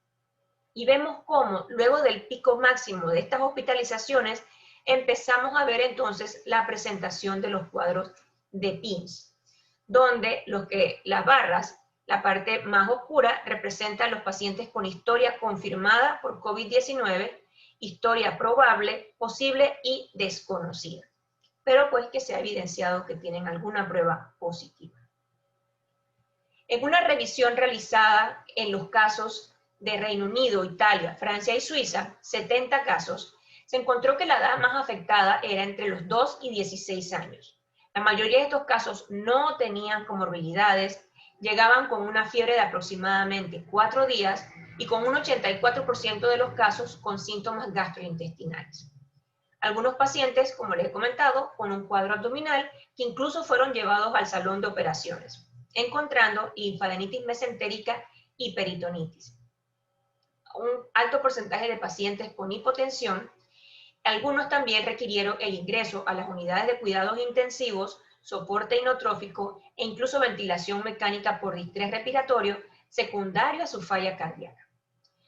Y vemos cómo luego del pico máximo de estas hospitalizaciones empezamos a ver entonces la presentación de los cuadros de PIMS, donde las barras, la parte más oscura, representan los pacientes con historia confirmada por COVID-19, historia probable, posible y desconocida, pero pues que se ha evidenciado que tienen alguna prueba positiva. En una revisión realizada en los casos de Reino Unido, Italia, Francia y Suiza, 70 casos, se encontró que la edad más afectada era entre los 2 y 16 años. La mayoría de estos casos no tenían comorbilidades, llegaban con una fiebre de aproximadamente 4 días y con un 84% de los casos con síntomas gastrointestinales. Algunos pacientes, como les he comentado, con un cuadro abdominal que incluso fueron llevados al salón de operaciones, encontrando linfadenitis mesentérica y peritonitis. Un alto porcentaje de pacientes con hipotensión. Algunos también requirieron el ingreso a las unidades de cuidados intensivos, soporte inotrófico e incluso ventilación mecánica por distrés respiratorio secundario a su falla cardíaca.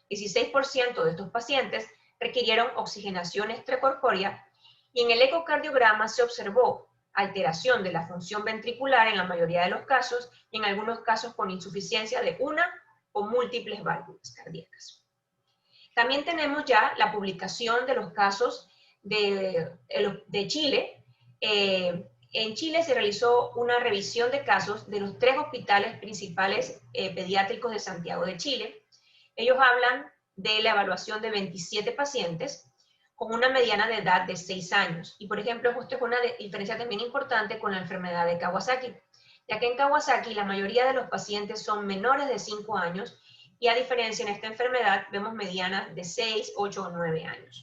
16% de estos pacientes requirieron oxigenación extracorpórea y en el ecocardiograma se observó alteración de la función ventricular en la mayoría de los casos y en algunos casos con insuficiencia de una o múltiples válvulas cardíacas. También tenemos ya la publicación de los casos de Chile, en Chile se realizó una revisión de casos de los 3 hospitales principales pediátricos de Santiago de Chile. Ellos hablan de la evaluación de 27 pacientes con una mediana de edad de 6 años. Y por ejemplo, esto es una diferencia también importante con la enfermedad de Kawasaki, ya que en Kawasaki la mayoría de los pacientes son menores de 5 años y a diferencia en esta enfermedad vemos medianas de 6, 8 o 9 años.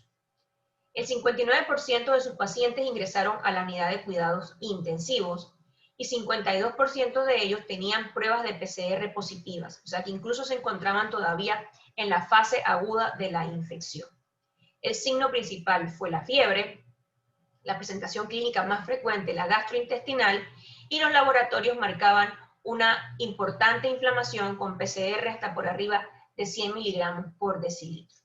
El 59% de sus pacientes ingresaron a la unidad de cuidados intensivos y 52% de ellos tenían pruebas de PCR positivas, o sea que incluso se encontraban todavía en la fase aguda de la infección. El signo principal fue la fiebre, la presentación clínica más frecuente, la gastrointestinal, y los laboratorios marcaban una importante inflamación con PCR hasta por arriba de 100 miligramos por decilitro.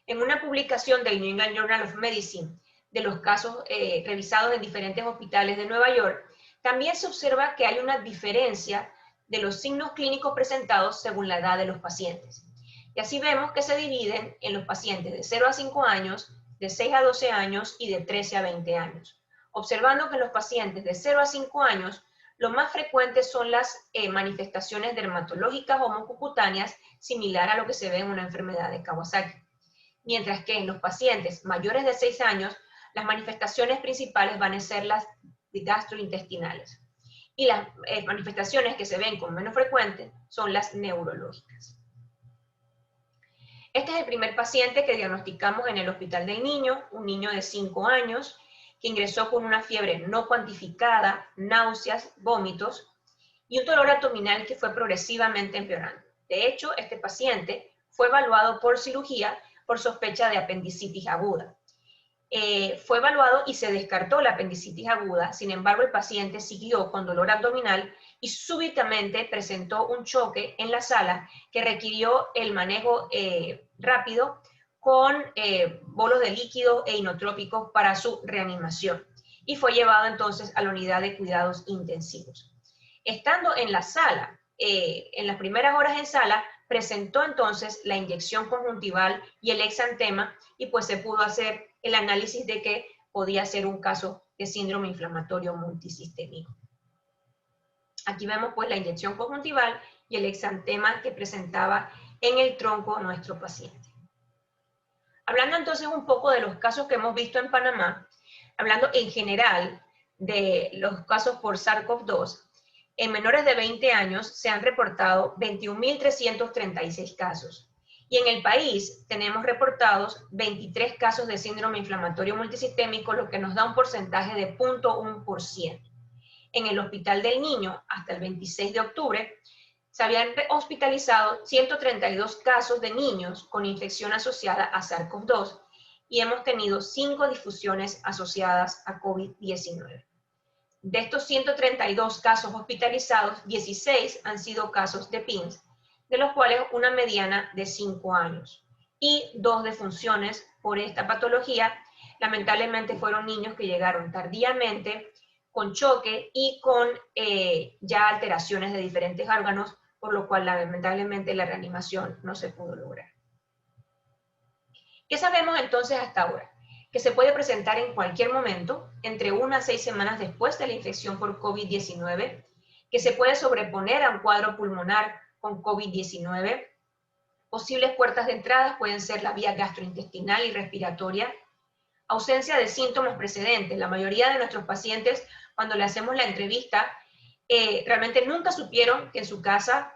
En una publicación del New England Journal of Medicine de los casos revisados en diferentes hospitales de Nueva York, también se observa que hay una diferencia de los signos clínicos presentados según la edad de los pacientes. Y así vemos que se dividen en los pacientes de 0 a 5 años, de 6 a 12 años y de 13 a 20 años. Observando que en los pacientes de 0 a 5 años, lo más frecuentes son las manifestaciones dermatológicas o mucocutáneas, similar a lo que se ve en una enfermedad de Kawasaki. Mientras que en los pacientes mayores de 6 años, las manifestaciones principales van a ser las gastrointestinales. Y las manifestaciones que se ven con menos frecuencia son las neurológicas. Este es el primer paciente que diagnosticamos en el Hospital del Niño, un niño de 5 años, que ingresó con una fiebre no cuantificada, náuseas, vómitos y un dolor abdominal que fue progresivamente empeorando. De hecho, este paciente fue evaluado por cirugía por sospecha de apendicitis aguda. Fue evaluado y se descartó la apendicitis aguda, sin embargo el paciente siguió con dolor abdominal y súbitamente presentó un choque en la sala que requirió el manejo rápido con bolos de líquido e inotrópicos para su reanimación y fue llevado entonces a la unidad de cuidados intensivos. Estando en la sala, en las primeras horas en sala, presentó entonces la inyección conjuntival y el exantema y pues se pudo hacer el análisis de que podía ser un caso de síndrome inflamatorio multisistémico. Aquí vemos pues la inyección conjuntival y el exantema que presentaba en el tronco nuestro paciente. Hablando entonces un poco de los casos que hemos visto en Panamá, hablando en general de los casos por SARS-CoV-2, en menores de 20 años se han reportado 21.336 casos. Y en el país tenemos reportados 23 casos de síndrome inflamatorio multisistémico, lo que nos da un porcentaje de 0.1%. En el Hospital del Niño, hasta el 26 de octubre, se habían hospitalizado 132 casos de niños con infección asociada a SARS-CoV-2 y hemos tenido 5 difusiones asociadas a COVID-19. De estos 132 casos hospitalizados, 16 han sido casos de PIMS, de los cuales una mediana de 5 años. Y 2 defunciones por esta patología, lamentablemente fueron niños que llegaron tardíamente, con choque y con ya alteraciones de diferentes órganos, por lo cual lamentablemente la reanimación no se pudo lograr. ¿Qué sabemos entonces hasta ahora? Que se puede presentar en cualquier momento, entre 1 a 6 semanas después de la infección por COVID-19, que se puede sobreponer a un cuadro pulmonar con COVID-19. Posibles puertas de entrada pueden ser la vía gastrointestinal y respiratoria. Ausencia de síntomas precedentes. La mayoría de nuestros pacientes, cuando le hacemos la entrevista, realmente nunca supieron que en su casa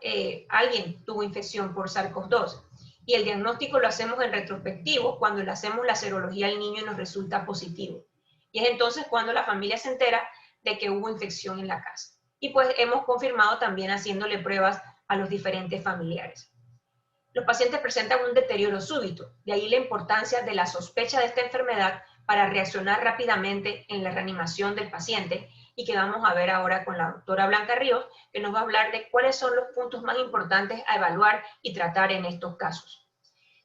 alguien tuvo infección por SARS-CoV-2. Y el diagnóstico lo hacemos en retrospectivo cuando le hacemos la serología al niño y nos resulta positivo. Y es entonces cuando la familia se entera de que hubo infección en la casa. Y pues hemos confirmado también haciéndole pruebas a los diferentes familiares. Los pacientes presentan un deterioro súbito, de ahí la importancia de la sospecha de esta enfermedad para reaccionar rápidamente en la reanimación del paciente y que vamos a ver ahora con la doctora Blanca Ríos, que nos va a hablar de cuáles son los puntos más importantes a evaluar y tratar en estos casos.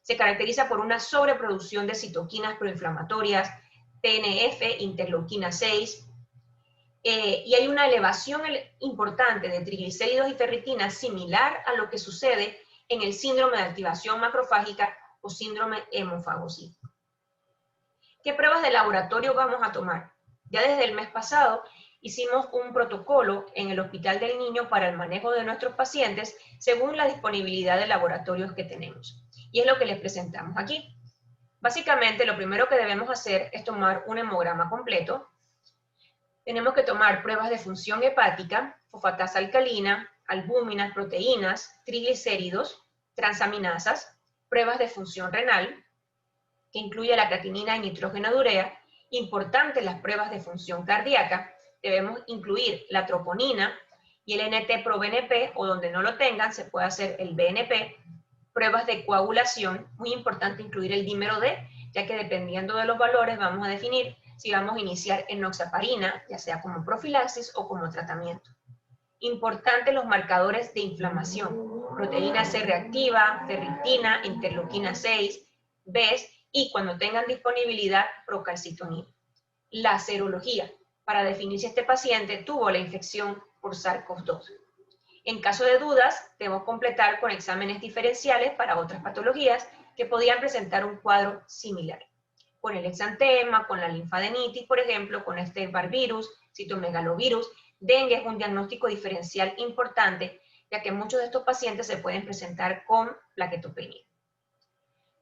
Se caracteriza por una sobreproducción de citoquinas proinflamatorias, TNF, interleuquina 6, y hay una elevación importante de triglicéridos y ferritina similar a lo que sucede en el síndrome de activación macrofágica o síndrome hemofagocítico. ¿Qué pruebas de laboratorio vamos a tomar? Ya desde el mes pasado hicimos un protocolo en el Hospital del Niño para el manejo de nuestros pacientes según la disponibilidad de laboratorios que tenemos. Y es lo que les presentamos aquí. Básicamente, lo primero que debemos hacer es tomar un hemograma completo. Tenemos que tomar pruebas de función hepática, fosfatasa alcalina, albúminas, proteínas, triglicéridos, transaminasas, pruebas de función renal, que incluye la creatinina y nitrógeno de urea. Importante las pruebas de función cardíaca, debemos incluir la troponina y el NT-proBNP, o donde no lo tengan, se puede hacer el BNP. Pruebas de coagulación, muy importante incluir el dímero D, ya que dependiendo de los valores vamos a definir si vamos a iniciar enoxaparina, ya sea como profilaxis o como tratamiento. Importante los marcadores de inflamación, proteína C reactiva, ferritina, interleuquina 6, BES, y cuando tengan disponibilidad, procalcitonina. La serología, para definir si este paciente tuvo la infección por SARS-CoV-2. En caso de dudas, debemos completar con exámenes diferenciales para otras patologías que podían presentar un cuadro similar. Con el exantema, con la linfadenitis, por ejemplo, con este barvirus, citomegalovirus. Dengue es un diagnóstico diferencial importante, ya que muchos de estos pacientes se pueden presentar con plaquetopenia.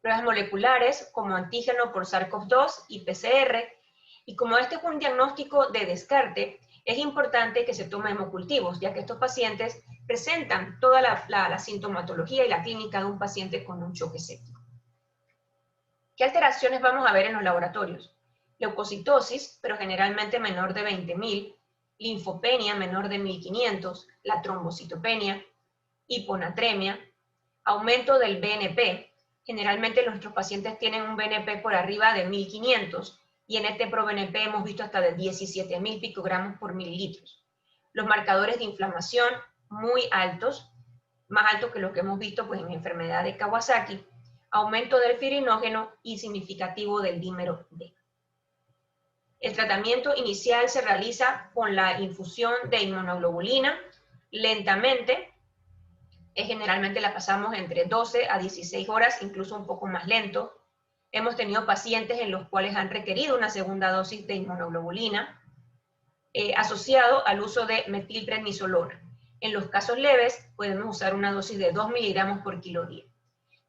Pruebas moleculares como antígeno por SARS-CoV-2 y PCR, y como este es un diagnóstico de descarte, es importante que se tomen hemocultivos, ya que estos pacientes presentan toda la sintomatología y la clínica de un paciente con un choque séptico. ¿Qué alteraciones vamos a ver en los laboratorios? Leucocitosis, pero generalmente menor de 20.000, linfopenia menor de 1.500, la trombocitopenia, hiponatremia, aumento del BNP. Generalmente nuestros pacientes tienen un BNP por arriba de 1.500 y en este proBNP hemos visto hasta de 17.000 picogramos por mililitros. Los marcadores de inflamación muy altos, más altos que los que hemos visto pues, en enfermedad de Kawasaki, aumento del fibrinógeno y significativo del dímero D. El tratamiento inicial se realiza con la infusión de inmunoglobulina lentamente. Generalmente la pasamos entre 12 a 16 horas, incluso un poco más lento. Hemos tenido pacientes en los cuales han requerido una segunda dosis de inmunoglobulina asociado al uso de metilprednisolona. En los casos leves podemos usar una dosis de 2 miligramos por kilo día.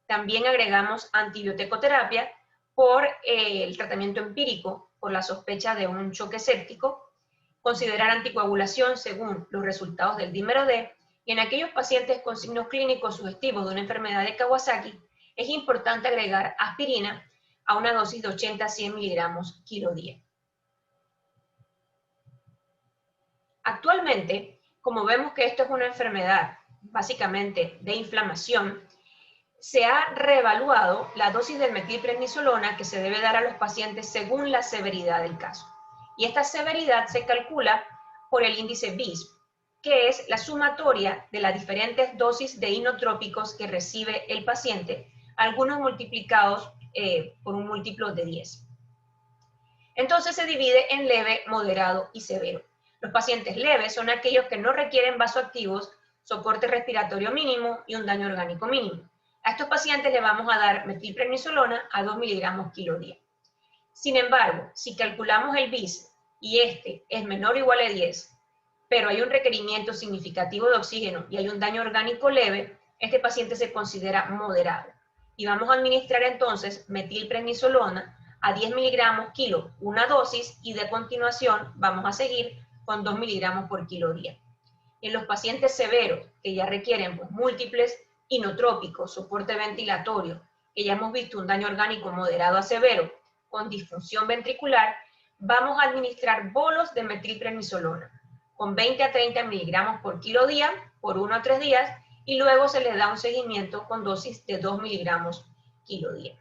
También agregamos antibiotecoterapia por el tratamiento empírico, por la sospecha de un choque séptico, considerar anticoagulación según los resultados del dímero D, y en aquellos pacientes con signos clínicos sugestivos de una enfermedad de Kawasaki, es importante agregar aspirina a una dosis de 80 a 100 miligramos kilo día. Actualmente, como vemos que esto es una enfermedad básicamente de inflamación, se ha reevaluado la dosis de metilprednisolona que se debe dar a los pacientes según la severidad del caso. Y esta severidad se calcula por el índice BIS, que es la sumatoria de las diferentes dosis de inotrópicos que recibe el paciente, algunos multiplicados por un múltiplo de 10. Entonces se divide en leve, moderado y severo. Los pacientes leves son aquellos que no requieren vasoactivos, soporte respiratorio mínimo y un daño orgánico mínimo. A estos pacientes le vamos a dar metilprednisolona a 2 miligramos kilo día. Sin embargo, si calculamos el BIS y este es menor o igual a 10, pero hay un requerimiento significativo de oxígeno y hay un daño orgánico leve, este paciente se considera moderado. Y vamos a administrar entonces metilprednisolona a 10 miligramos kilo, una dosis, y de continuación vamos a seguir con 2 miligramos por kilo día. En los pacientes severos, que ya requieren pues, múltiples inotrópicos, soporte ventilatorio, que ya hemos visto un daño orgánico moderado a severo, con disfunción ventricular, vamos a administrar bolos de metilprednisolona, con 20 a 30 miligramos por kilo día, por 1 a 3 días, y luego se les da un seguimiento con dosis de 2 miligramos kilo día.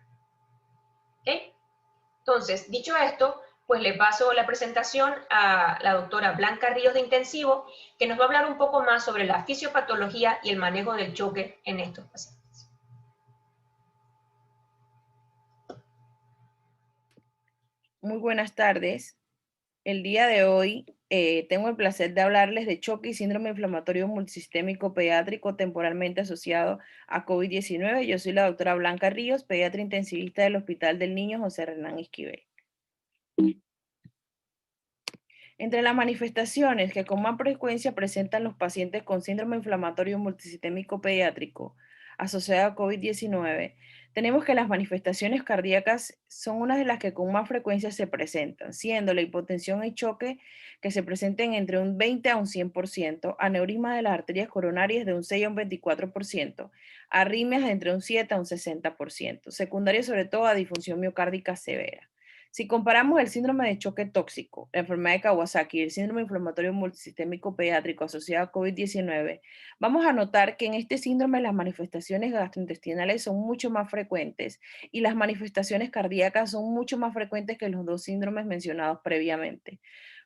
¿Okay? Entonces, dicho esto, pues le paso la presentación a la doctora Blanca Ríos de Intensivo, que nos va a hablar un poco más sobre la fisiopatología y el manejo del choque en estos pacientes. Muy buenas tardes. El día de hoy tengo el placer de hablarles de choque y síndrome inflamatorio multisistémico pediátrico temporalmente asociado a COVID-19. Yo soy la doctora Blanca Ríos, pediatra intensivista del Hospital del Niño José Hernán Esquivel. Entre las manifestaciones que con más frecuencia presentan los pacientes con síndrome inflamatorio multisistémico pediátrico asociado a COVID-19, tenemos que las manifestaciones cardíacas son una de las que con más frecuencia se presentan, siendo la hipotensión y choque que se presenten entre un 20 a un 100%, aneurisma de las arterias coronarias de un 6 a un 24%, arritmias de entre un 7 a un 60%, secundario sobre todo a disfunción miocárdica severa. Si comparamos el síndrome de choque tóxico, la enfermedad de Kawasaki y el síndrome inflamatorio multisistémico pediátrico asociado a COVID-19, vamos a notar que en este síndrome las manifestaciones gastrointestinales son mucho más frecuentes y las manifestaciones cardíacas son mucho más frecuentes que los dos síndromes mencionados previamente,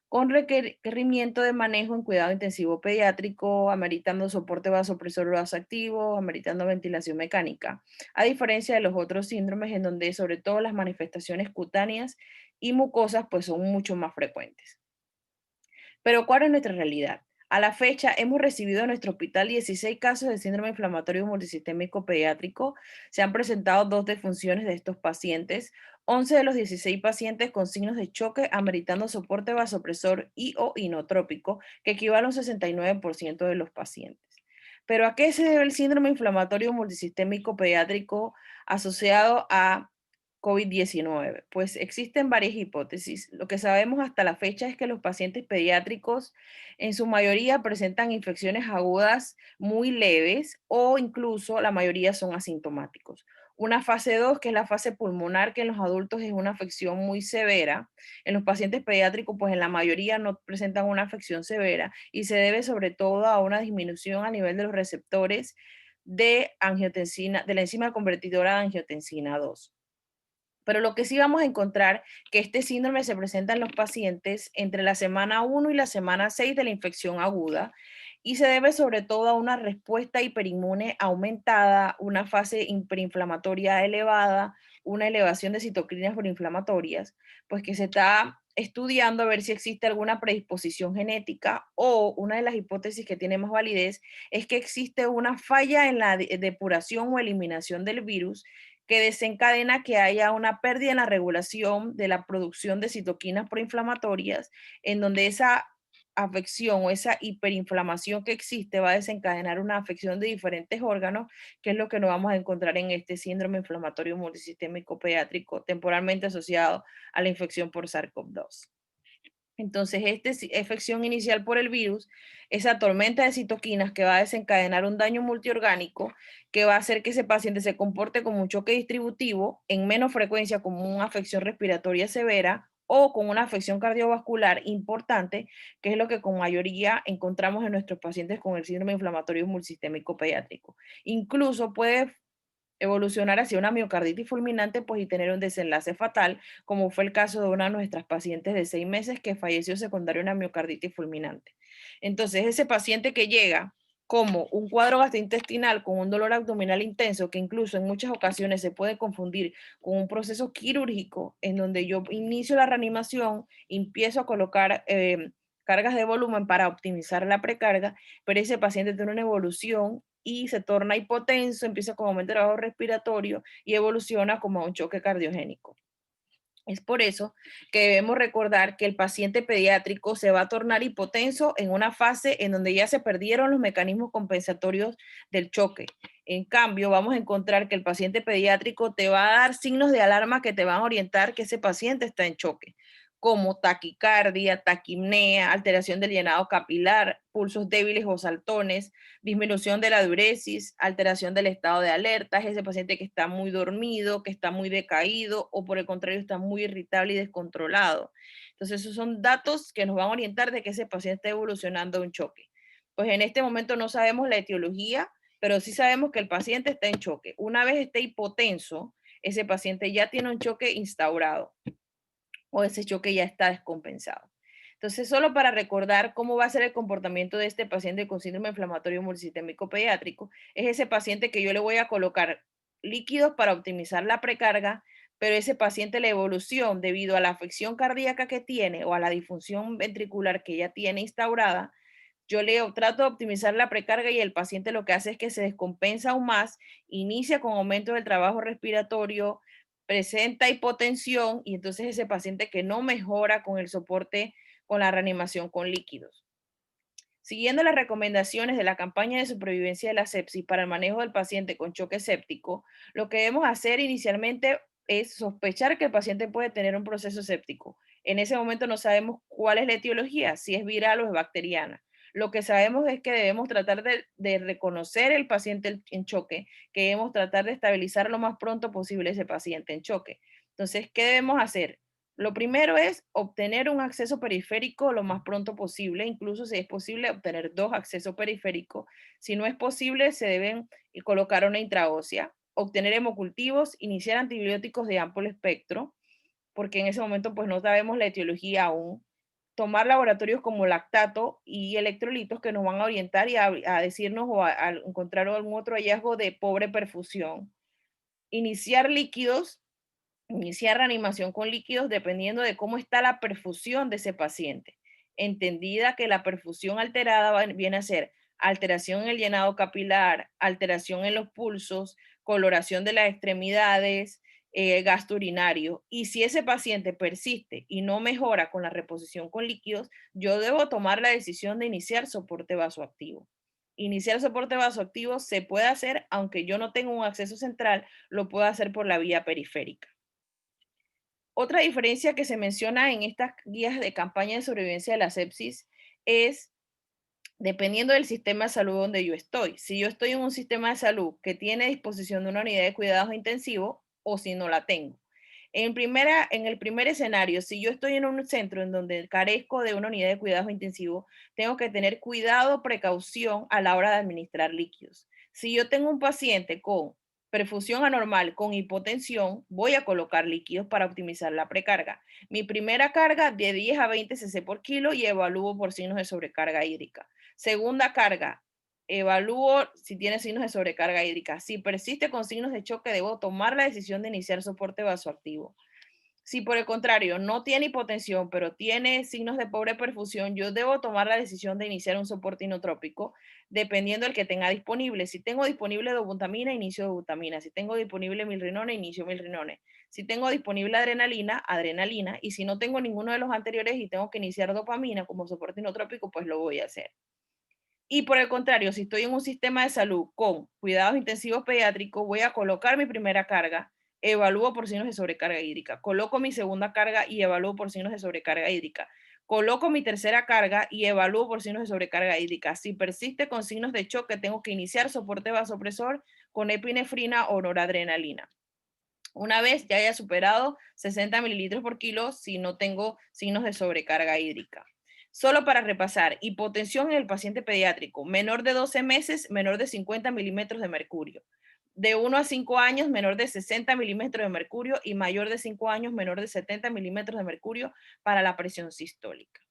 con requerimiento de manejo en cuidado intensivo pediátrico, ameritando soporte vasopresor vasoactivo, ameritando ventilación mecánica, a diferencia de los otros síndromes en donde sobre todo las manifestaciones cutáneas y mucosas pues son mucho más frecuentes. Pero ¿cuál es nuestra realidad? A la fecha, hemos recibido en nuestro hospital 16 casos de síndrome inflamatorio multisistémico pediátrico. Se han presentado 2 defunciones de estos pacientes. 11 de los 16 pacientes con signos de choque ameritando soporte vasopresor y o inotrópico, que equivale a un 69% de los pacientes. ¿Pero a qué se debe el síndrome inflamatorio multisistémico pediátrico asociado a COVID-19? Pues existen varias hipótesis. Lo que sabemos hasta la fecha es que los pacientes pediátricos en su mayoría presentan infecciones agudas muy leves o incluso la mayoría son asintomáticos. Una fase 2, que es la fase pulmonar, que en los adultos es una afección muy severa. En los pacientes pediátricos, pues en la mayoría no presentan una afección severa y se debe sobre todo a una disminución a nivel de los receptores de angiotensina, de la enzima convertidora de angiotensina 2. Pero lo que sí vamos a encontrar que este síndrome se presenta en los pacientes entre la semana 1 y la semana 6 de la infección aguda y se debe sobre todo a una respuesta hiperinmune aumentada, una fase hiperinflamatoria elevada, una elevación de citoquinas proinflamatorias, pues que se está estudiando a ver si existe alguna predisposición genética o una de las hipótesis que tiene más validez es que existe una falla en la depuración o eliminación del virus que desencadena que haya una pérdida en la regulación de la producción de citoquinas proinflamatorias, en donde esa afección o esa hiperinflamación que existe va a desencadenar una afección de diferentes órganos, que es lo que nos vamos a encontrar en este síndrome inflamatorio multisistémico pediátrico temporalmente asociado a la infección por SARS-CoV-2. Entonces, esta infección inicial por el virus, esa tormenta de citoquinas que va a desencadenar un daño multiorgánico, que va a hacer que ese paciente se comporte como un choque distributivo, en menos frecuencia como una afección respiratoria severa o con una afección cardiovascular importante, que es lo que con mayoría encontramos en nuestros pacientes con el síndrome inflamatorio multisistémico pediátrico. Incluso puede evolucionar hacia una miocarditis fulminante pues, y tener un desenlace fatal, como fue el caso de una de nuestras pacientes de 6 meses que falleció secundario a una miocarditis fulminante. Entonces, ese paciente que llega como un cuadro gastrointestinal con un dolor abdominal intenso, que incluso en muchas ocasiones se puede confundir con un proceso quirúrgico, en donde yo inicio la reanimación, empiezo a colocar cargas de volumen para optimizar la precarga, pero ese paciente tiene una evolución y se torna hipotenso, empieza con aumento de trabajo respiratorio y evoluciona como un choque cardiogénico. Es por eso que debemos recordar que el paciente pediátrico se va a tornar hipotenso en una fase en donde ya se perdieron los mecanismos compensatorios del choque. En cambio, vamos a encontrar que el paciente pediátrico te va a dar signos de alarma que te van a orientar que ese paciente está en choque, como taquicardia, taquipnea, alteración del llenado capilar, pulsos débiles o saltones, disminución de la diuresis, alteración del estado de alerta, es ese paciente que está muy dormido, que está muy decaído o por el contrario está muy irritable y descontrolado. Entonces esos son datos que nos van a orientar de que ese paciente está evolucionando a un choque. Pues en este momento no sabemos la etiología, pero sí sabemos que el paciente está en choque. Una vez esté hipotenso, ese paciente ya tiene un choque instaurado o ese choque ya está descompensado. Entonces, solo para recordar cómo va a ser el comportamiento de este paciente con síndrome inflamatorio multisistémico pediátrico, es ese paciente que yo le voy a colocar líquidos para optimizar la precarga, pero ese paciente, la evolución debido a la afección cardíaca que tiene o a la disfunción ventricular que ya tiene instaurada, yo le trato de optimizar la precarga y el paciente lo que hace es que se descompensa aún más, inicia con aumento del trabajo respiratorio, presenta hipotensión y entonces ese paciente que no mejora con el soporte con la reanimación con líquidos. Siguiendo las recomendaciones de la campaña de supervivencia de la sepsis para el manejo del paciente con choque séptico, lo que debemos hacer inicialmente es sospechar que el paciente puede tener un proceso séptico. En ese momento no sabemos cuál es la etiología, si es viral o es bacteriana. Lo que sabemos es que debemos tratar de reconocer el paciente en choque, que debemos tratar de estabilizar lo más pronto posible ese paciente en choque. Entonces, ¿qué debemos hacer? Lo primero es obtener un acceso periférico lo más pronto posible, incluso si es posible obtener 2 accesos periféricos. Si no es posible, se deben colocar una intraósea, obtener hemocultivos, iniciar antibióticos de amplio espectro, porque en ese momento pues no sabemos la etiología aún. Tomar laboratorios como lactato y electrolitos que nos van a orientar y a decirnos o a encontrar algún otro hallazgo de pobre perfusión. Iniciar reanimación con líquidos dependiendo de cómo está la perfusión de ese paciente. Entendida que la perfusión alterada viene a ser alteración en el llenado capilar, alteración en los pulsos, coloración de las extremidades, gasto urinario. Y si ese paciente persiste y no mejora con la reposición con líquidos, yo debo tomar la decisión de iniciar soporte vasoactivo. Iniciar soporte vasoactivo se puede hacer, aunque yo no tenga un acceso central, lo puedo hacer por la vía periférica. Otra diferencia que se menciona en estas guías de campaña de sobrevivencia de la sepsis es dependiendo del sistema de salud donde yo estoy. Si yo estoy en un sistema de salud que tiene a disposición de una unidad de cuidados intensivos o si no la tengo. En el primer escenario, si yo estoy en un centro en donde carezco de una unidad de cuidados intensivos, tengo que tener cuidado, precaución a la hora de administrar líquidos. Si yo tengo un paciente con perfusión anormal con hipotensión, voy a colocar líquidos para optimizar la precarga. Mi primera carga de 10 a 20 cc por kilo y evalúo por signos de sobrecarga hídrica. Segunda carga, evalúo si tiene signos de sobrecarga hídrica. Si persiste con signos de choque, debo tomar la decisión de iniciar soporte vasoactivo. Si por el contrario no tiene hipotensión, pero tiene signos de pobre perfusión, yo debo tomar la decisión de iniciar un soporte inotrópico, dependiendo del que tenga disponible. Si tengo disponible dobutamina, inicio dobutamina. Si tengo disponible milrinone, inicio milrinone. Si tengo disponible adrenalina, adrenalina. Y si no tengo ninguno de los anteriores y tengo que iniciar dopamina como soporte inotrópico, pues lo voy a hacer. Y por el contrario, si estoy en un sistema de salud con cuidados intensivos pediátricos, voy a colocar mi primera carga, evalúo por signos de sobrecarga hídrica, coloco mi segunda carga y evalúo por signos de sobrecarga hídrica, coloco mi tercera carga y evalúo por signos de sobrecarga hídrica. Si persiste con signos de choque, tengo que iniciar soporte vasopresor con epinefrina o noradrenalina. Una vez ya haya superado 60 mililitros por kilo, si no tengo signos de sobrecarga hídrica. Solo para repasar, hipotensión en el paciente pediátrico, menor de 12 meses, menor de 50 milímetros de mercurio. De 1 a 5 años, menor de 60 milímetros de mercurio y mayor de 5 años, menor de 70 milímetros de mercurio para la presión sistólica.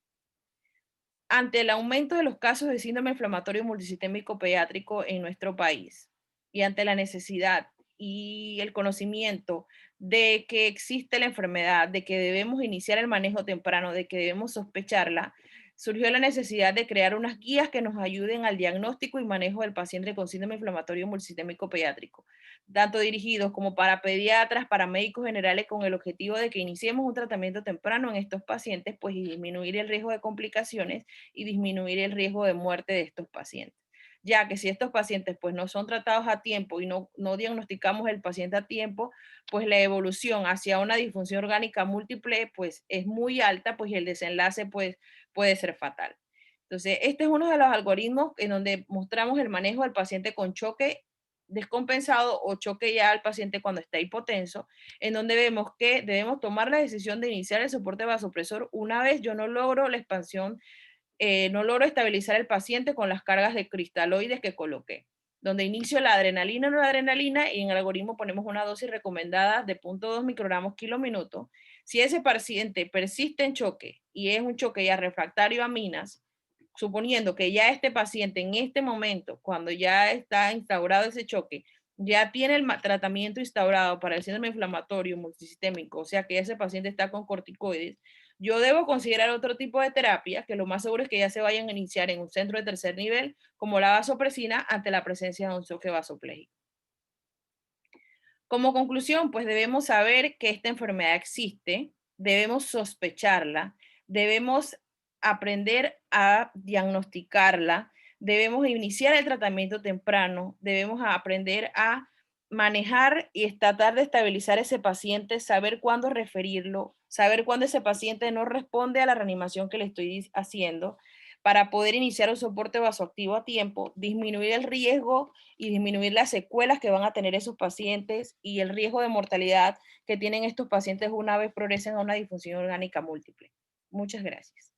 Ante el aumento de los casos de síndrome inflamatorio multisistémico pediátrico en nuestro país y ante la necesidad y el conocimiento de que existe la enfermedad, de que debemos iniciar el manejo temprano, de que debemos sospecharla, surgió la necesidad de crear unas guías que nos ayuden al diagnóstico y manejo del paciente con síndrome inflamatorio multisistémico pediátrico, tanto dirigidos como para pediatras, para médicos generales, con el objetivo de que iniciemos un tratamiento temprano en estos pacientes, pues y disminuir el riesgo de complicaciones y disminuir el riesgo de muerte de estos pacientes. Ya que si estos pacientes pues no son tratados a tiempo y no diagnosticamos el paciente a tiempo, pues la evolución hacia una disfunción orgánica múltiple pues es muy alta, pues y el desenlace pues puede ser fatal. Entonces, este es uno de los algoritmos en donde mostramos el manejo del paciente con choque descompensado o choque ya al paciente cuando está hipotenso, en donde vemos que debemos tomar la decisión de iniciar el soporte vasopresor una vez yo no logro la expansión, no logro estabilizar el paciente con las cargas de cristaloides que coloqué, donde inicio la adrenalina o noradrenalina y en el algoritmo ponemos una dosis recomendada de 0.2 microgramos kilo minuto. Si ese paciente persiste en choque y es un choque ya refractario a aminas, suponiendo que ya este paciente en este momento, cuando ya está instaurado ese choque, ya tiene el tratamiento instaurado para el síndrome inflamatorio multisistémico, o sea que ese paciente está con corticoides, yo debo considerar otro tipo de terapia, que lo más seguro es que ya se vayan a iniciar en un centro de tercer nivel, como la vasopresina, ante la presencia de un choque vasopléjico. Como conclusión, pues debemos saber que esta enfermedad existe, debemos sospecharla, debemos aprender a diagnosticarla, debemos iniciar el tratamiento temprano, debemos aprender a manejar y tratar de estabilizar ese paciente, saber cuándo referirlo, saber cuándo ese paciente no responde a la reanimación que le estoy haciendo, para poder iniciar un soporte vasoactivo a tiempo, disminuir el riesgo y disminuir las secuelas que van a tener esos pacientes y el riesgo de mortalidad que tienen estos pacientes una vez progresen a una disfunción orgánica múltiple. Muchas gracias.